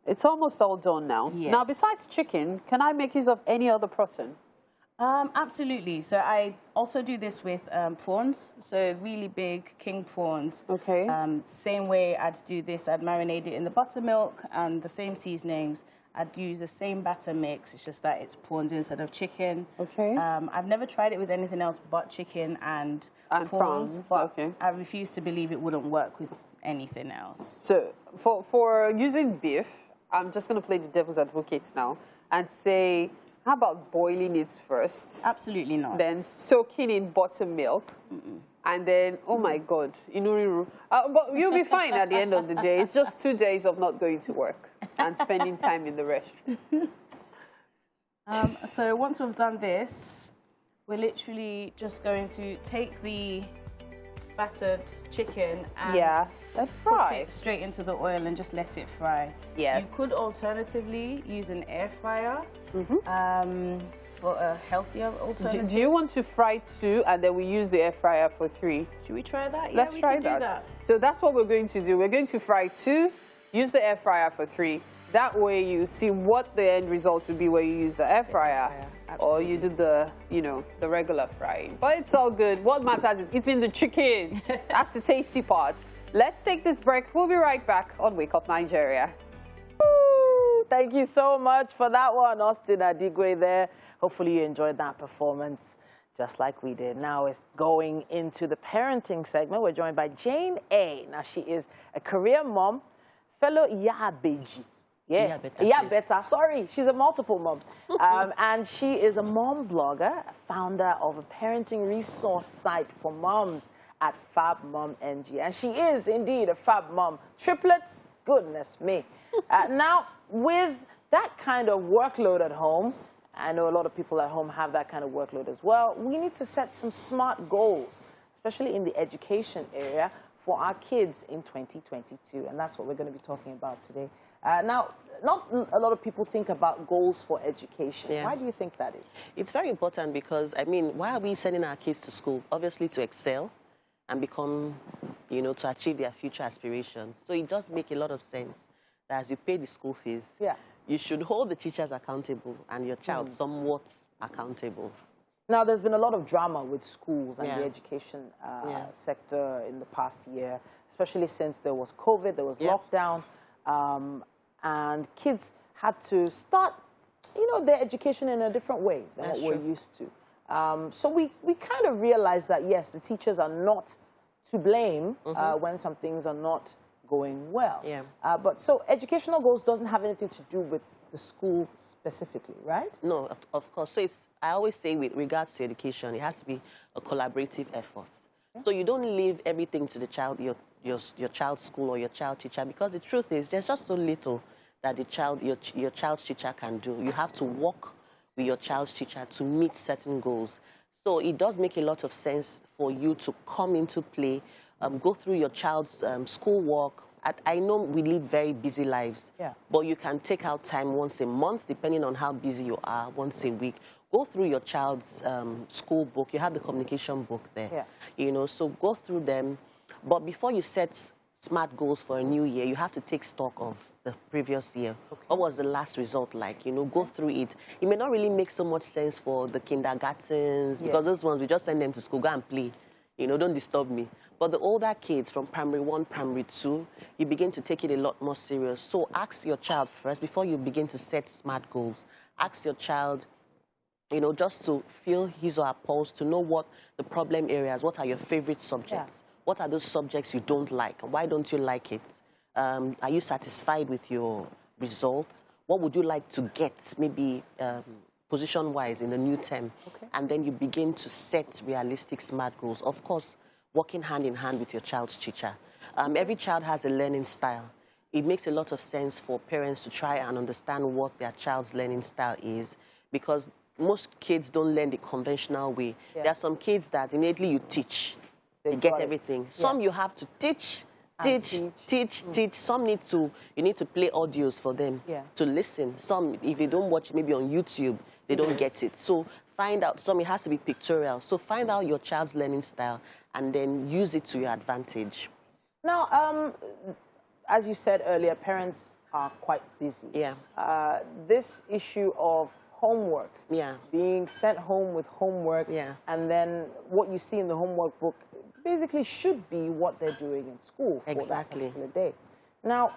it's almost all done now. Yes. Now, besides chicken, can I make use of any other protein? Absolutely. So I also do this with prawns. So really big king prawns. Okay. Same way I'd do this, I'd marinate it in the buttermilk and the same seasonings. I'd use the same batter mix. It's just that it's prawns instead of chicken. Okay. I've never tried it with anything else but chicken and prawns. But I refuse to believe it wouldn't work with anything else. So for using beef, I'm just going to play the devil's advocate now and say, how about boiling it first? Absolutely not. Then soaking in buttermilk. And then, oh my God, but you'll be fine at the end of the day. It's just 2 days of not going to work and spending time in the restroom. So once we've done this, we're literally just going to take the battered chicken and and fry it straight into the oil and just let it fry. Yes. You could alternatively use an air fryer for a healthier alternative. Do you want to fry 2 and then we use the air fryer for 3? Should we try that? Let's try that. So that's what we're going to do. We're going to fry 2, use the air fryer for 3. That way you see what the end result would be where you use the air fryer or you do the, you know, the regular frying. But it's all good. What matters is eating the chicken. That's the tasty part. Let's take this break. We'll be right back on Wake Up Nigeria. Woo! Thank you so much for that one, Austin Adigwe there. Hopefully you enjoyed that performance just like we did. Now it's going into the parenting segment. We're joined by Jane A. Now she is a career mom, fellow Yabeji. Yeah, better. Sorry, she's a multiple mom. And she is a mom blogger, founder of a parenting resource site for moms at Fab Mom NG. And she is indeed a Fab Mom. Triplets, goodness me. Now, with that kind of workload at home, I know a lot of people at home have that kind of workload as well, we need to set some smart goals, especially in the education area, for our kids in 2022. And that's what we're going to be talking about today. Now, not a lot of people think about goals for education. Yeah. Why do you think that is? It's very important because, I mean, why are we sending our kids to school? Obviously to excel and become, you know, to achieve their future aspirations. So it does make a lot of sense that as you pay the school fees, you should hold the teachers accountable and your child somewhat accountable. Now, there's been a lot of drama with schools and the education sector in the past year, especially since there was COVID, there was lockdown. And kids had to start, you know, their education in a different way than what we're used to. So we kind of realized that, yes, the teachers are not to blame when some things are not going well. But so educational goals doesn't have anything to do with the school specifically, right? No, of course. So it's, I always say with regards to education, it has to be a collaborative effort. So you don't leave everything to the child, your child's school or your child teacher, because the truth is there's just so little that the child, your child's teacher can do. You have to work with your child's teacher to meet certain goals. So it does make a lot of sense for you to come into play, go through your child's schoolwork. I know we live very busy lives, but you can take out time once a month, depending on how busy you are, once a week. Go through your child's school book. You have the communication book there, you know, so go through them. But before you set smart goals for a new year, you have to take stock of the previous year. What was the last result like? You know, go through it. It may not really make so much sense for the kindergartens, because those ones, we just send them to school, go and play. You know, don't disturb me. But the older kids from primary 1, primary 2, you begin to take it a lot more serious. So ask your child first, before you begin to set smart goals. Ask your child, you know, just to feel his or her pulse, to know what the problem areas, what are your favorite subjects? What are those subjects you don't like? Why don't you like it? Are you satisfied with your results? What would you like to get, maybe position-wise in the new term? And then you begin to set realistic SMART goals. Of course, working hand in hand with your child's teacher. Every child has a learning style. It makes a lot of sense for parents to try and understand what their child's learning style is, because most kids don't learn the conventional way. There are some kids that innately you teach. They get everything. Some you have to teach. Some need to, you need to play audios for them to listen. Some, if they don't watch maybe on YouTube, they don't get it. So find out, some it has to be pictorial. So find out your child's learning style and then use it to your advantage. Now, as you said earlier, parents are quite busy. This issue of homework, being sent home with homework, and then what you see in the homework book basically should be what they're doing in school for that particular day. Now,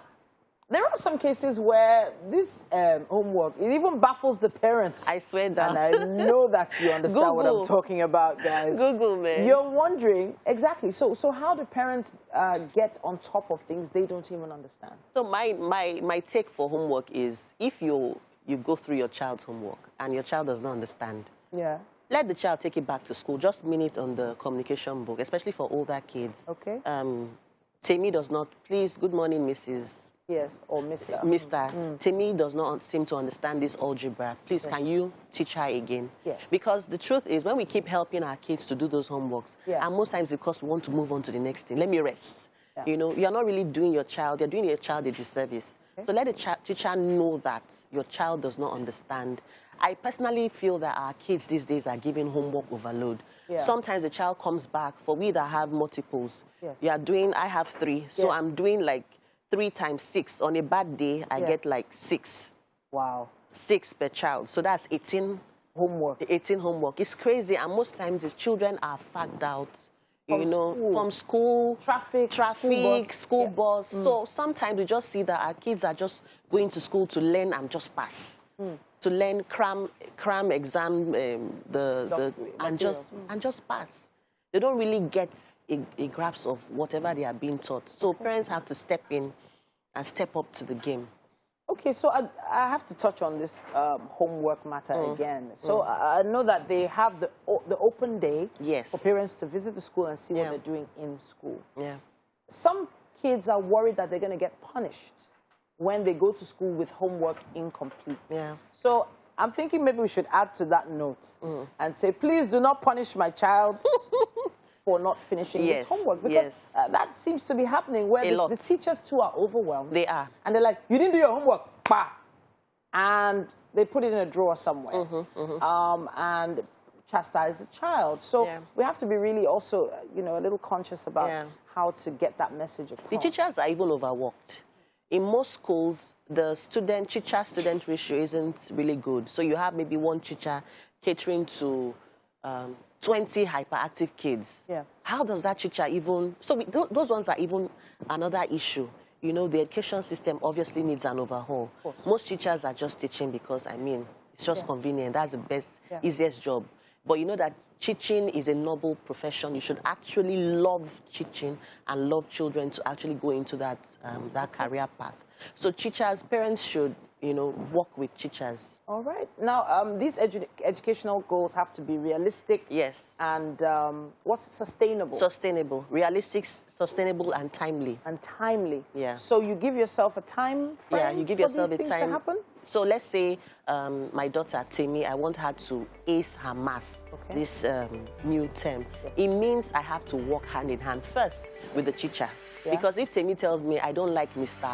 there are some cases where this homework, it even baffles the parents. I swear that. And I know that you understand what I'm talking about, guys. Google, man. You're wondering, exactly. So how do parents get on top of things they don't even understand? So my take for homework is, if you go through your child's homework and your child does not understand, let the child take it back to school. Just mean it on the communication book, especially for older kids. Temi does not, please, good morning, Mrs. Yes, or Mr. Mr. Timmy does not seem to understand this algebra. Please, can you teach her again? Yes. Because the truth is, when we keep helping our kids to do those homeworks, and most times because we want to move on to the next thing, let me rest. Yeah. You know, you're not really doing your child, you're doing your child a disservice. Okay. So let the teacher know that your child does not understand. I personally feel that our kids these days are given homework overload. Yeah. Sometimes the child comes back, for we that have multiples, you are doing, I have 3, so I'm doing like 3 times 6. On a bad day, I get like 6. Wow. 6 per child. So that's 18 homework. 18 homework. It's crazy, and most times these children are fagged out, from school, traffic, school bus. So sometimes we just see that our kids are just going to school to learn and just pass. To learn, cram exam, and just pass. They don't really get a grasp of whatever they are being taught. So parents have to step in and step up to the game. Okay, so I have to touch on this homework matter again. So I know that they have the open day for parents to visit the school and see what they're doing in school. Yeah. Some kids are worried that they're going to get punished when they go to school with homework incomplete. Yeah. So I'm thinking maybe we should add to that note and say, please do not punish my child for not finishing this homework. Because that seems to be happening where the teachers too are overwhelmed. They are. And they're like, you didn't do your homework. Bah! And they put it in a drawer somewhere and chastise the child. So we have to be really also, a little conscious about how to get that message across. The teachers are even overworked. In most schools, the teacher-student ratio isn't really good. So you have maybe one teacher catering to 20 hyperactive kids. Yeah. How does that teacher even... So those ones are even another issue. The education system obviously needs an overhaul. Most teachers are just teaching because, it's just convenient. That's the best, easiest job. But you know that teaching is a noble profession. You should actually love teaching and love children to actually go into that career path. So parents should, work with teachers. All right. Now, these educational goals have to be realistic. Yes. And what's sustainable? Sustainable. Realistic, sustainable, and timely. And timely. Yeah. So you give yourself a time frame you give yourself for these things to happen? So let's say my daughter, Timmy, I want her to ace her maths this new term. Yes. It means I have to work hand in hand first with the teacher. Yeah. Because if Timmy tells me I don't like Mr.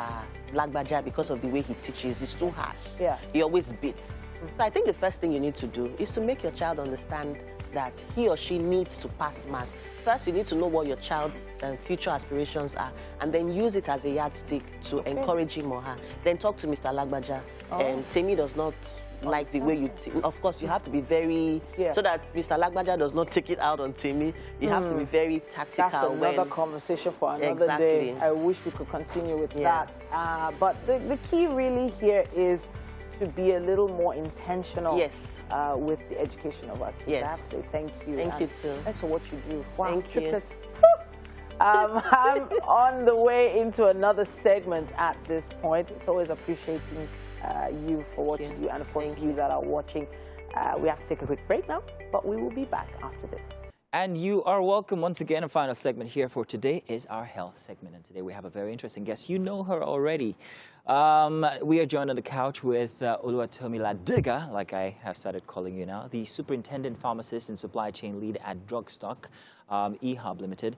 Lagbaja because of the way he teaches, it's too harsh. Yeah. He always beats. So I think the first thing you need to do is to make your child understand that he or she needs to pass maths. First, you need to know what your child's future aspirations are, and then use it as a yardstick to encourage him or her. Then talk to Mr. Lagbaja. Timmy does not like the way you... Of course, you have to be very... So that Mr. Lagbaja does not take it out on Timmy. You have to be very tactical. That's another conversation for another day. I wish we could continue with that. But the key really here is to be a little more intentional with the education of our kids. Yes. I have to say thank you. Thank you too. Thanks for what you do. Wow, thank triplets. I'm on the way into another segment at this point. It's always appreciating you for what you do, and of course you that are watching. We have to take a quick break now, but we will be back after this. And you are welcome once again. A final segment here for today is our health segment. And today we have a very interesting guest. You know her already. We are joined on the couch with Oluwatomi Diga, like I have started calling you now, the Superintendent Pharmacist and Supply Chain Lead at Drugstock, eHub Limited.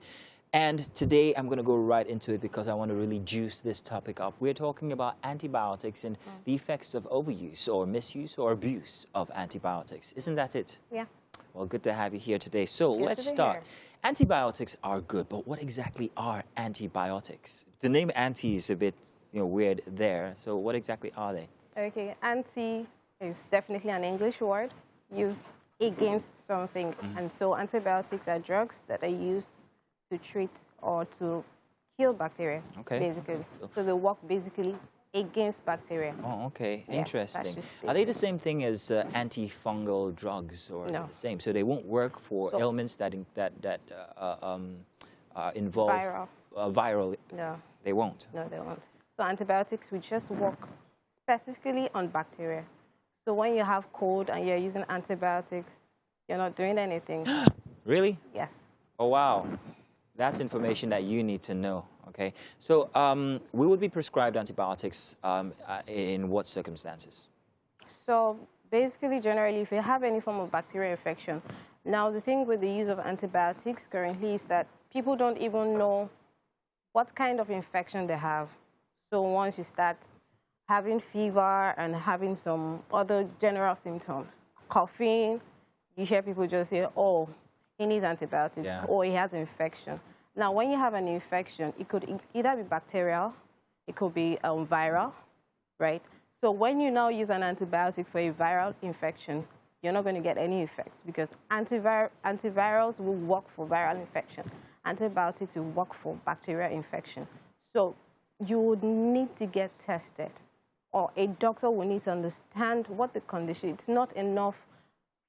And today I'm going to go right into it because I want to really juice this topic up. We're talking about antibiotics and the effects of overuse or misuse or abuse of antibiotics. Isn't that it? Yeah. Well, good to have you here today. So let's start. Antibiotics are good, but what exactly are antibiotics? The name anti is a bit weird there. So what exactly are they? Okay, anti is definitely an English word used against something. And so antibiotics are drugs that are used to treat or to kill bacteria, basically. So they work basically against bacteria. Oh, okay. Yeah, interesting. Are they the same thing as antifungal drugs, or the same? So they won't work for ailments that involve viral. No. They won't. No, they won't. So antibiotics will just work specifically on bacteria. So when you have cold and you're using antibiotics, you're not doing anything. Really? Yes. Oh, wow. That's information that you need to know. Okay. So we would be prescribed antibiotics in what circumstances? So basically, generally, if you have any form of bacterial infection, now the thing with the use of antibiotics currently is that people don't even know what kind of infection they have. So once you start having fever and having some other general symptoms, coughing, you hear people just say, oh, he needs antibiotics, or he has an infection. Now, when you have an infection, it could either be bacterial, it could be viral, right? So when you now use an antibiotic for a viral infection, you're not going to get any effects because antivirals will work for viral infection. Antibiotics will work for bacterial infection. So you would need to get tested, or a doctor will need to understand what the condition is. It's not enough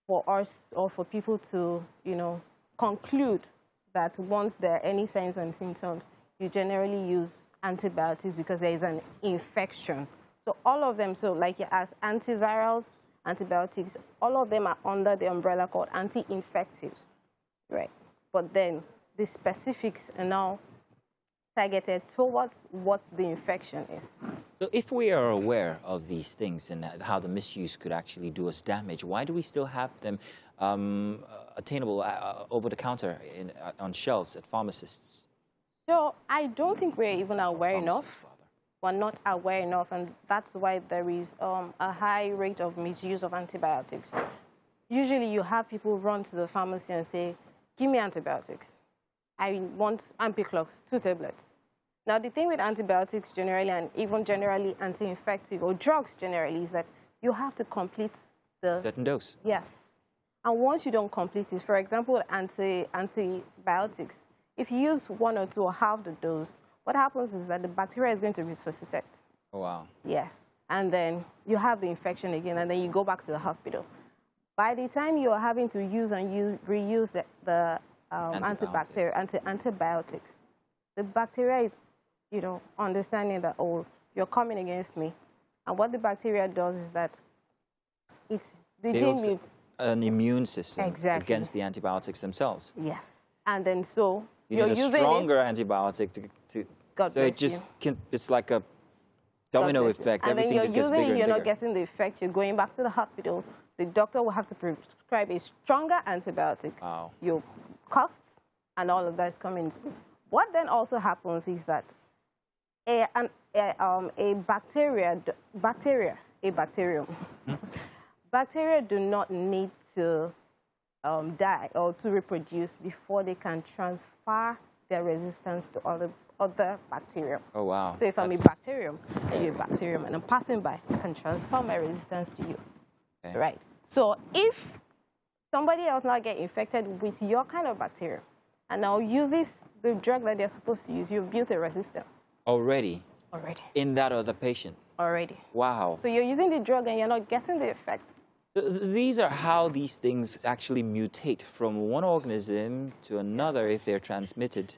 for us or for people to, conclude that once there are any signs and symptoms, you generally use antibiotics because there is an infection. So all of them, so like you asked, antivirals, antibiotics, all of them are under the umbrella called anti-infectives, right? But then the specifics are now targeted towards what the infection is. So if we are aware of these things and how the misuse could actually do us damage, why do we still have them attainable over the counter on shelves at pharmacists? So I don't think we're even aware enough. We're not aware enough, and that's why there is a high rate of misuse of antibiotics. Usually you have people run to the pharmacy and say, give me antibiotics. I want Ampiclox, 2 tablets. Now, the thing with antibiotics generally, and even generally anti-infective or drugs generally, is that you have to complete the... certain dose. Yes. And once you don't complete it, for example, antibiotics, if you use 1 or 2 or half the dose, what happens is that the bacteria is going to resuscitate. Oh, wow. Yes. And then you have the infection again, and then you go back to the hospital. By the time you are having to use and reuse the antibiotics, the bacteria is, understanding that, oh, you're coming against me. And what the bacteria does is that it's the gene an immune system against the antibiotics themselves. Yes. And then so you need a stronger antibiotic to so it just it's like a domino effect. And everything then just gets bigger and you're bigger. not getting the effect. You're going back to the hospital. The doctor will have to prescribe a stronger antibiotic. Wow. Your costs and all of that is coming. What then also happens is that bacteria do not need to die or to reproduce before they can transfer their resistance to other bacteria. Oh, wow. So if I'm a bacterium and you're a bacterium and I'm passing by, I can transfer my resistance to you. Okay. Right? So if somebody else now get infected with your kind of bacteria and now uses the drug that they're supposed to use, you've built a resistance. Already? Already. In that other patient? Already. Wow. So you're using the drug and you're not getting the effect. So these are how these things actually mutate from one organism to another if they're transmitted.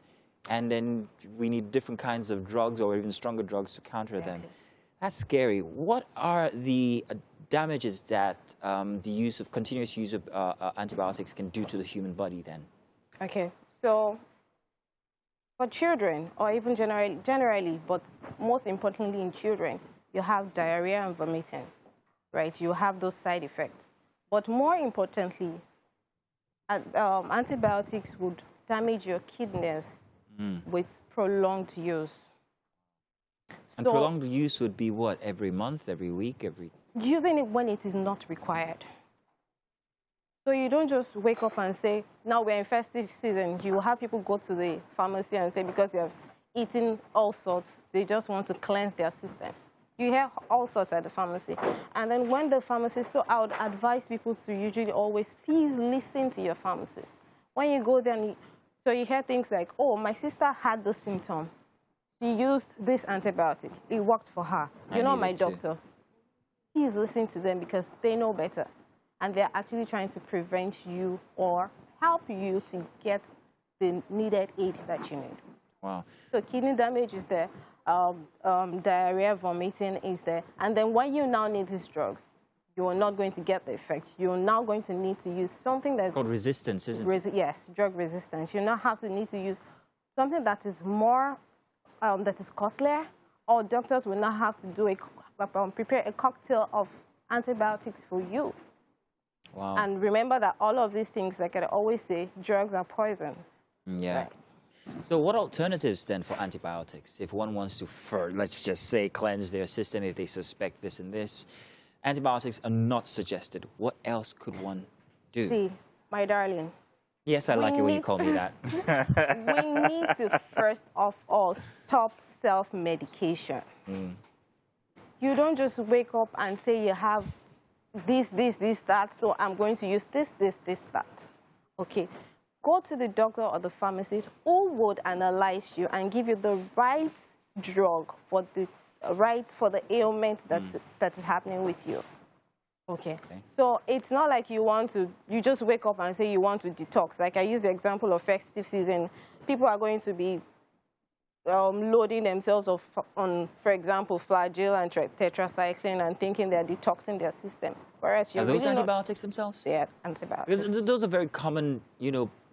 And then we need different kinds of drugs or even stronger drugs to counter them. That's scary. What are the damages that the continuous use of antibiotics can do to the human body then? Okay. So for children, or even generally, but most importantly in children, you have diarrhea and vomiting, right? You have those side effects. But more importantly, antibiotics would damage your kidneys with prolonged use. And prolonged use would be what? Every month, every week, Using it when it is not required. So you don't just wake up and say, now we're in festive season. You will have people go to the pharmacy and say because they have eaten all sorts, they just want to cleanse their systems. You hear all sorts at the pharmacy. And then when the pharmacist, so I would advise people to usually always, please listen to your pharmacist. When you go there, so you hear things like, oh, my sister had this symptom. She used this antibiotic. It worked for her. You're not my doctor. Please listen to them because they know better. And they're actually trying to prevent you or help you to get the needed aid that you need. Wow. So kidney damage is there. Diarrhea, vomiting is there. And then when you now need these drugs, you are not going to get the effect. You're now going to need to use something that's called resistance, isn't it? Yes, drug resistance. You now need to use something that is more that is costlier, or doctors will not have to do prepare a cocktail of antibiotics for you. Wow. And remember that all of these things, like I always say, drugs are poisons. Yeah. Right. So what alternatives then for antibiotics? If one wants to, let's just say, cleanse their system, if they suspect this and this, antibiotics are not suggested. What else could one do? See, my darling. Yes, I like it when you call me that. We need to first of all stop self-medication. You don't just wake up and say you have this, that, so I'm going to use this, that. Okay. Go to the doctor or the pharmacist who would analyze you and give you the right drug for the ailment that is happening with you. Okay. So it's not like you just wake up and say you want to detox. Like I use the example of festive season. People are going to be loading themselves on, for example, Flagyl and tetracycline and thinking they're detoxing their system. Whereas you're Are those really antibiotics themselves? Yeah, antibiotics. Because those are very common,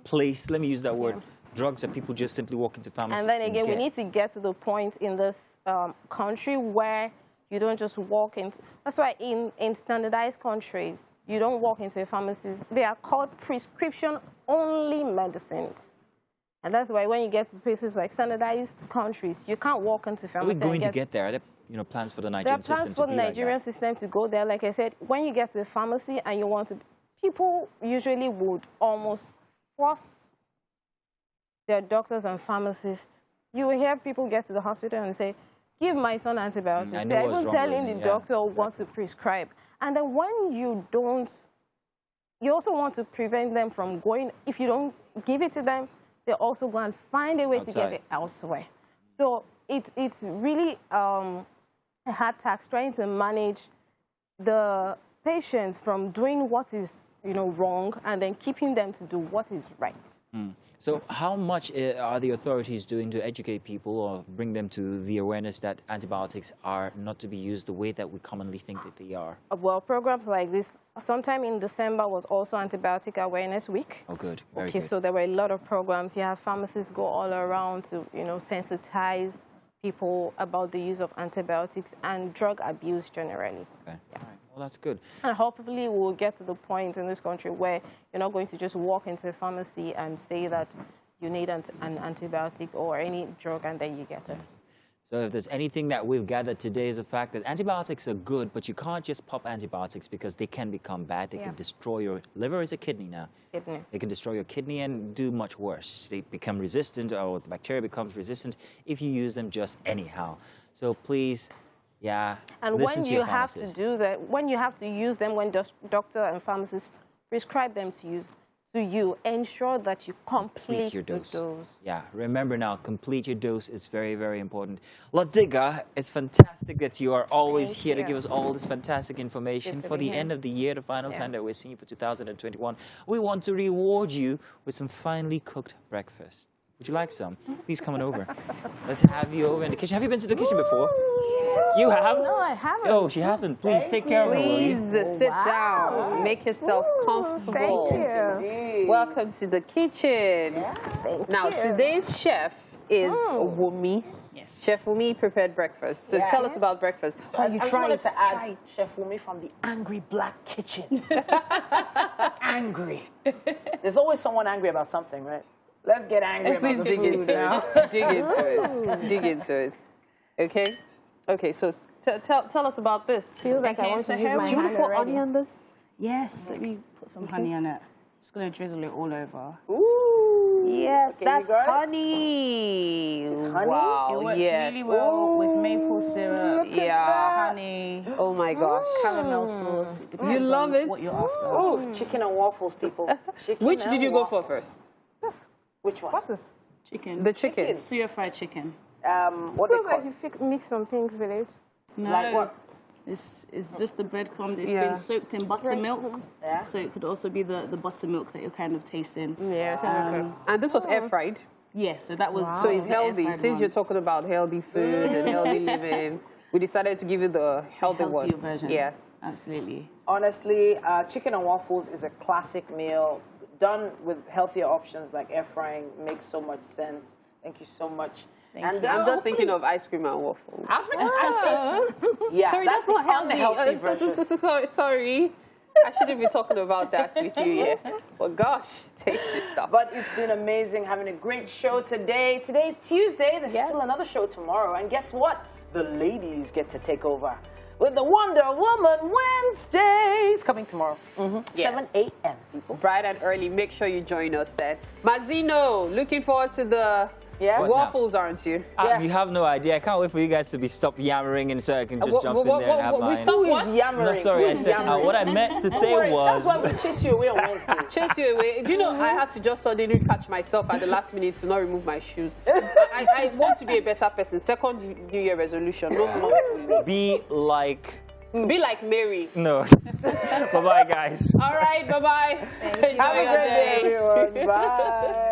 place, let me use that word, drugs that people just simply walk into pharmacies and then again, get. we need to get to the point in this country where you don't just walk into, that's why in standardized countries, you don't walk into a pharmacy. They are called prescription-only medicines. And that's why when you get to places like standardized countries, you can't walk into pharmacy. Are we going to get there? Are there plans for the Nigerian system to be like that? There are plans for the Nigerian system to go there. Like I said, when you get to a pharmacy and you want to, people usually would almost force their doctors and pharmacists. You will hear people get to the hospital and say, give my son antibiotics. They're even telling the doctor what to prescribe. And then when you don't, you also want to prevent them from going, if you don't give it to them, they also go and find a way to get it elsewhere. So it's really a hard task trying to manage the patients from doing what is wrong and then keeping them to do what is right. So how much are the authorities doing to educate people or bring them to the awareness that antibiotics are not to be used the way that we commonly think that they are? Well, programs like this, sometime in December was also Antibiotic Awareness Week. Oh, good. Very good. So there were a lot of programs. You have pharmacists go all around to, sensitize people about the use of antibiotics and drug abuse generally. Okay. Yeah. All right. Well, that's good. And hopefully we'll get to the point in this country where you're not going to just walk into a pharmacy and say that you need an antibiotic or any drug and then you get it. So if there's anything that we've gathered today is the fact that antibiotics are good, but you can't just pop antibiotics because they can become bad. They can destroy your liver is a kidney now. They can destroy your kidney and do much worse. They become resistant, or the bacteria becomes resistant if you use them just anyhow. So please, and when you have to do that, when you have to use them, when doctor and pharmacists prescribe them to use to you, ensure that you complete your dose. Yeah, remember now, complete your dose is very, very important. Ladiga, it's fantastic that you are always here to give us all this fantastic information for the end of the year, the final time that we're seeing for 2021. We want to reward you with some finely cooked breakfast. Would you like some? Please come on over. Let's have you over in the kitchen. Have you been to the kitchen before? You have? No, I haven't. Oh, she hasn't. Please take care of her, will you? Please sit down. Make yourself comfortable. Thank you. Welcome to the kitchen. Thank now, you. today's chef is Wumi. Yes. Chef Wumi prepared breakfast. So tell us about breakfast. So you trying to add Chef Wumi from the angry black kitchen. Angry. There's always someone angry about something, right? Let's get angry about the dig food into now. it. Dig into it. Dig into it. Okay? Okay, so tell us about this. Feels like I want to use my hand put already. honey on this? Yes, let me put some honey on it. Just going to drizzle it all over. Ooh. Yes, Okay, that's you got it? honey. It's honey? Wow, It works yes. really well with maple syrup, honey, Oh my gosh. caramel sauce. It depends You love on it? what you're after. Oh, chicken and waffles, people. Chicken Which and did you go for waffles. first? Which one? What's this? Chicken. The chicken. Suya fried chicken. What they Feels call like you mix some things with it. No, Like what? It's just the breadcrumb. It's Yeah. been soaked in buttermilk. Yeah. So it could also be the buttermilk that you're kind of tasting. Yeah. And this was air fried. Yes, so that was. So it's the air healthy. fried Since one. you're talking about healthy food and healthy living, we decided to give you the healthy one. healthier version. Yes. Absolutely. Honestly, chicken and waffles is a classic meal. Done with healthier options like air frying makes so much sense. Thank you so much. And I'm just thinking of ice cream and waffles. Ice cream? Yeah, sorry, that's not healthy. Sorry. I shouldn't be talking about that with you here. But gosh, tasty stuff. But it's been amazing having a great show today. Today's Tuesday. There's still another show tomorrow. And guess what? The ladies get to take over with the Wonder Woman Wednesdays coming tomorrow. 7 a.m. people. Bright and early. Make sure you join us then. Mazino, looking forward to the waffles, aren't you? You have no idea. I can't wait for you guys to be stopped yammering and so I can just jump in there and have mine. Yammering? No, sorry, I said what I meant to say was... That's why we chase you away on Wednesday. Chase you away. You know, I had to just suddenly catch myself at the last minute to not remove my shoes. I want to be a better person. Second New Year resolution. Be like... Be like Mary. No. Bye-bye, guys. All right, bye-bye. Have a great day, everyone. Bye.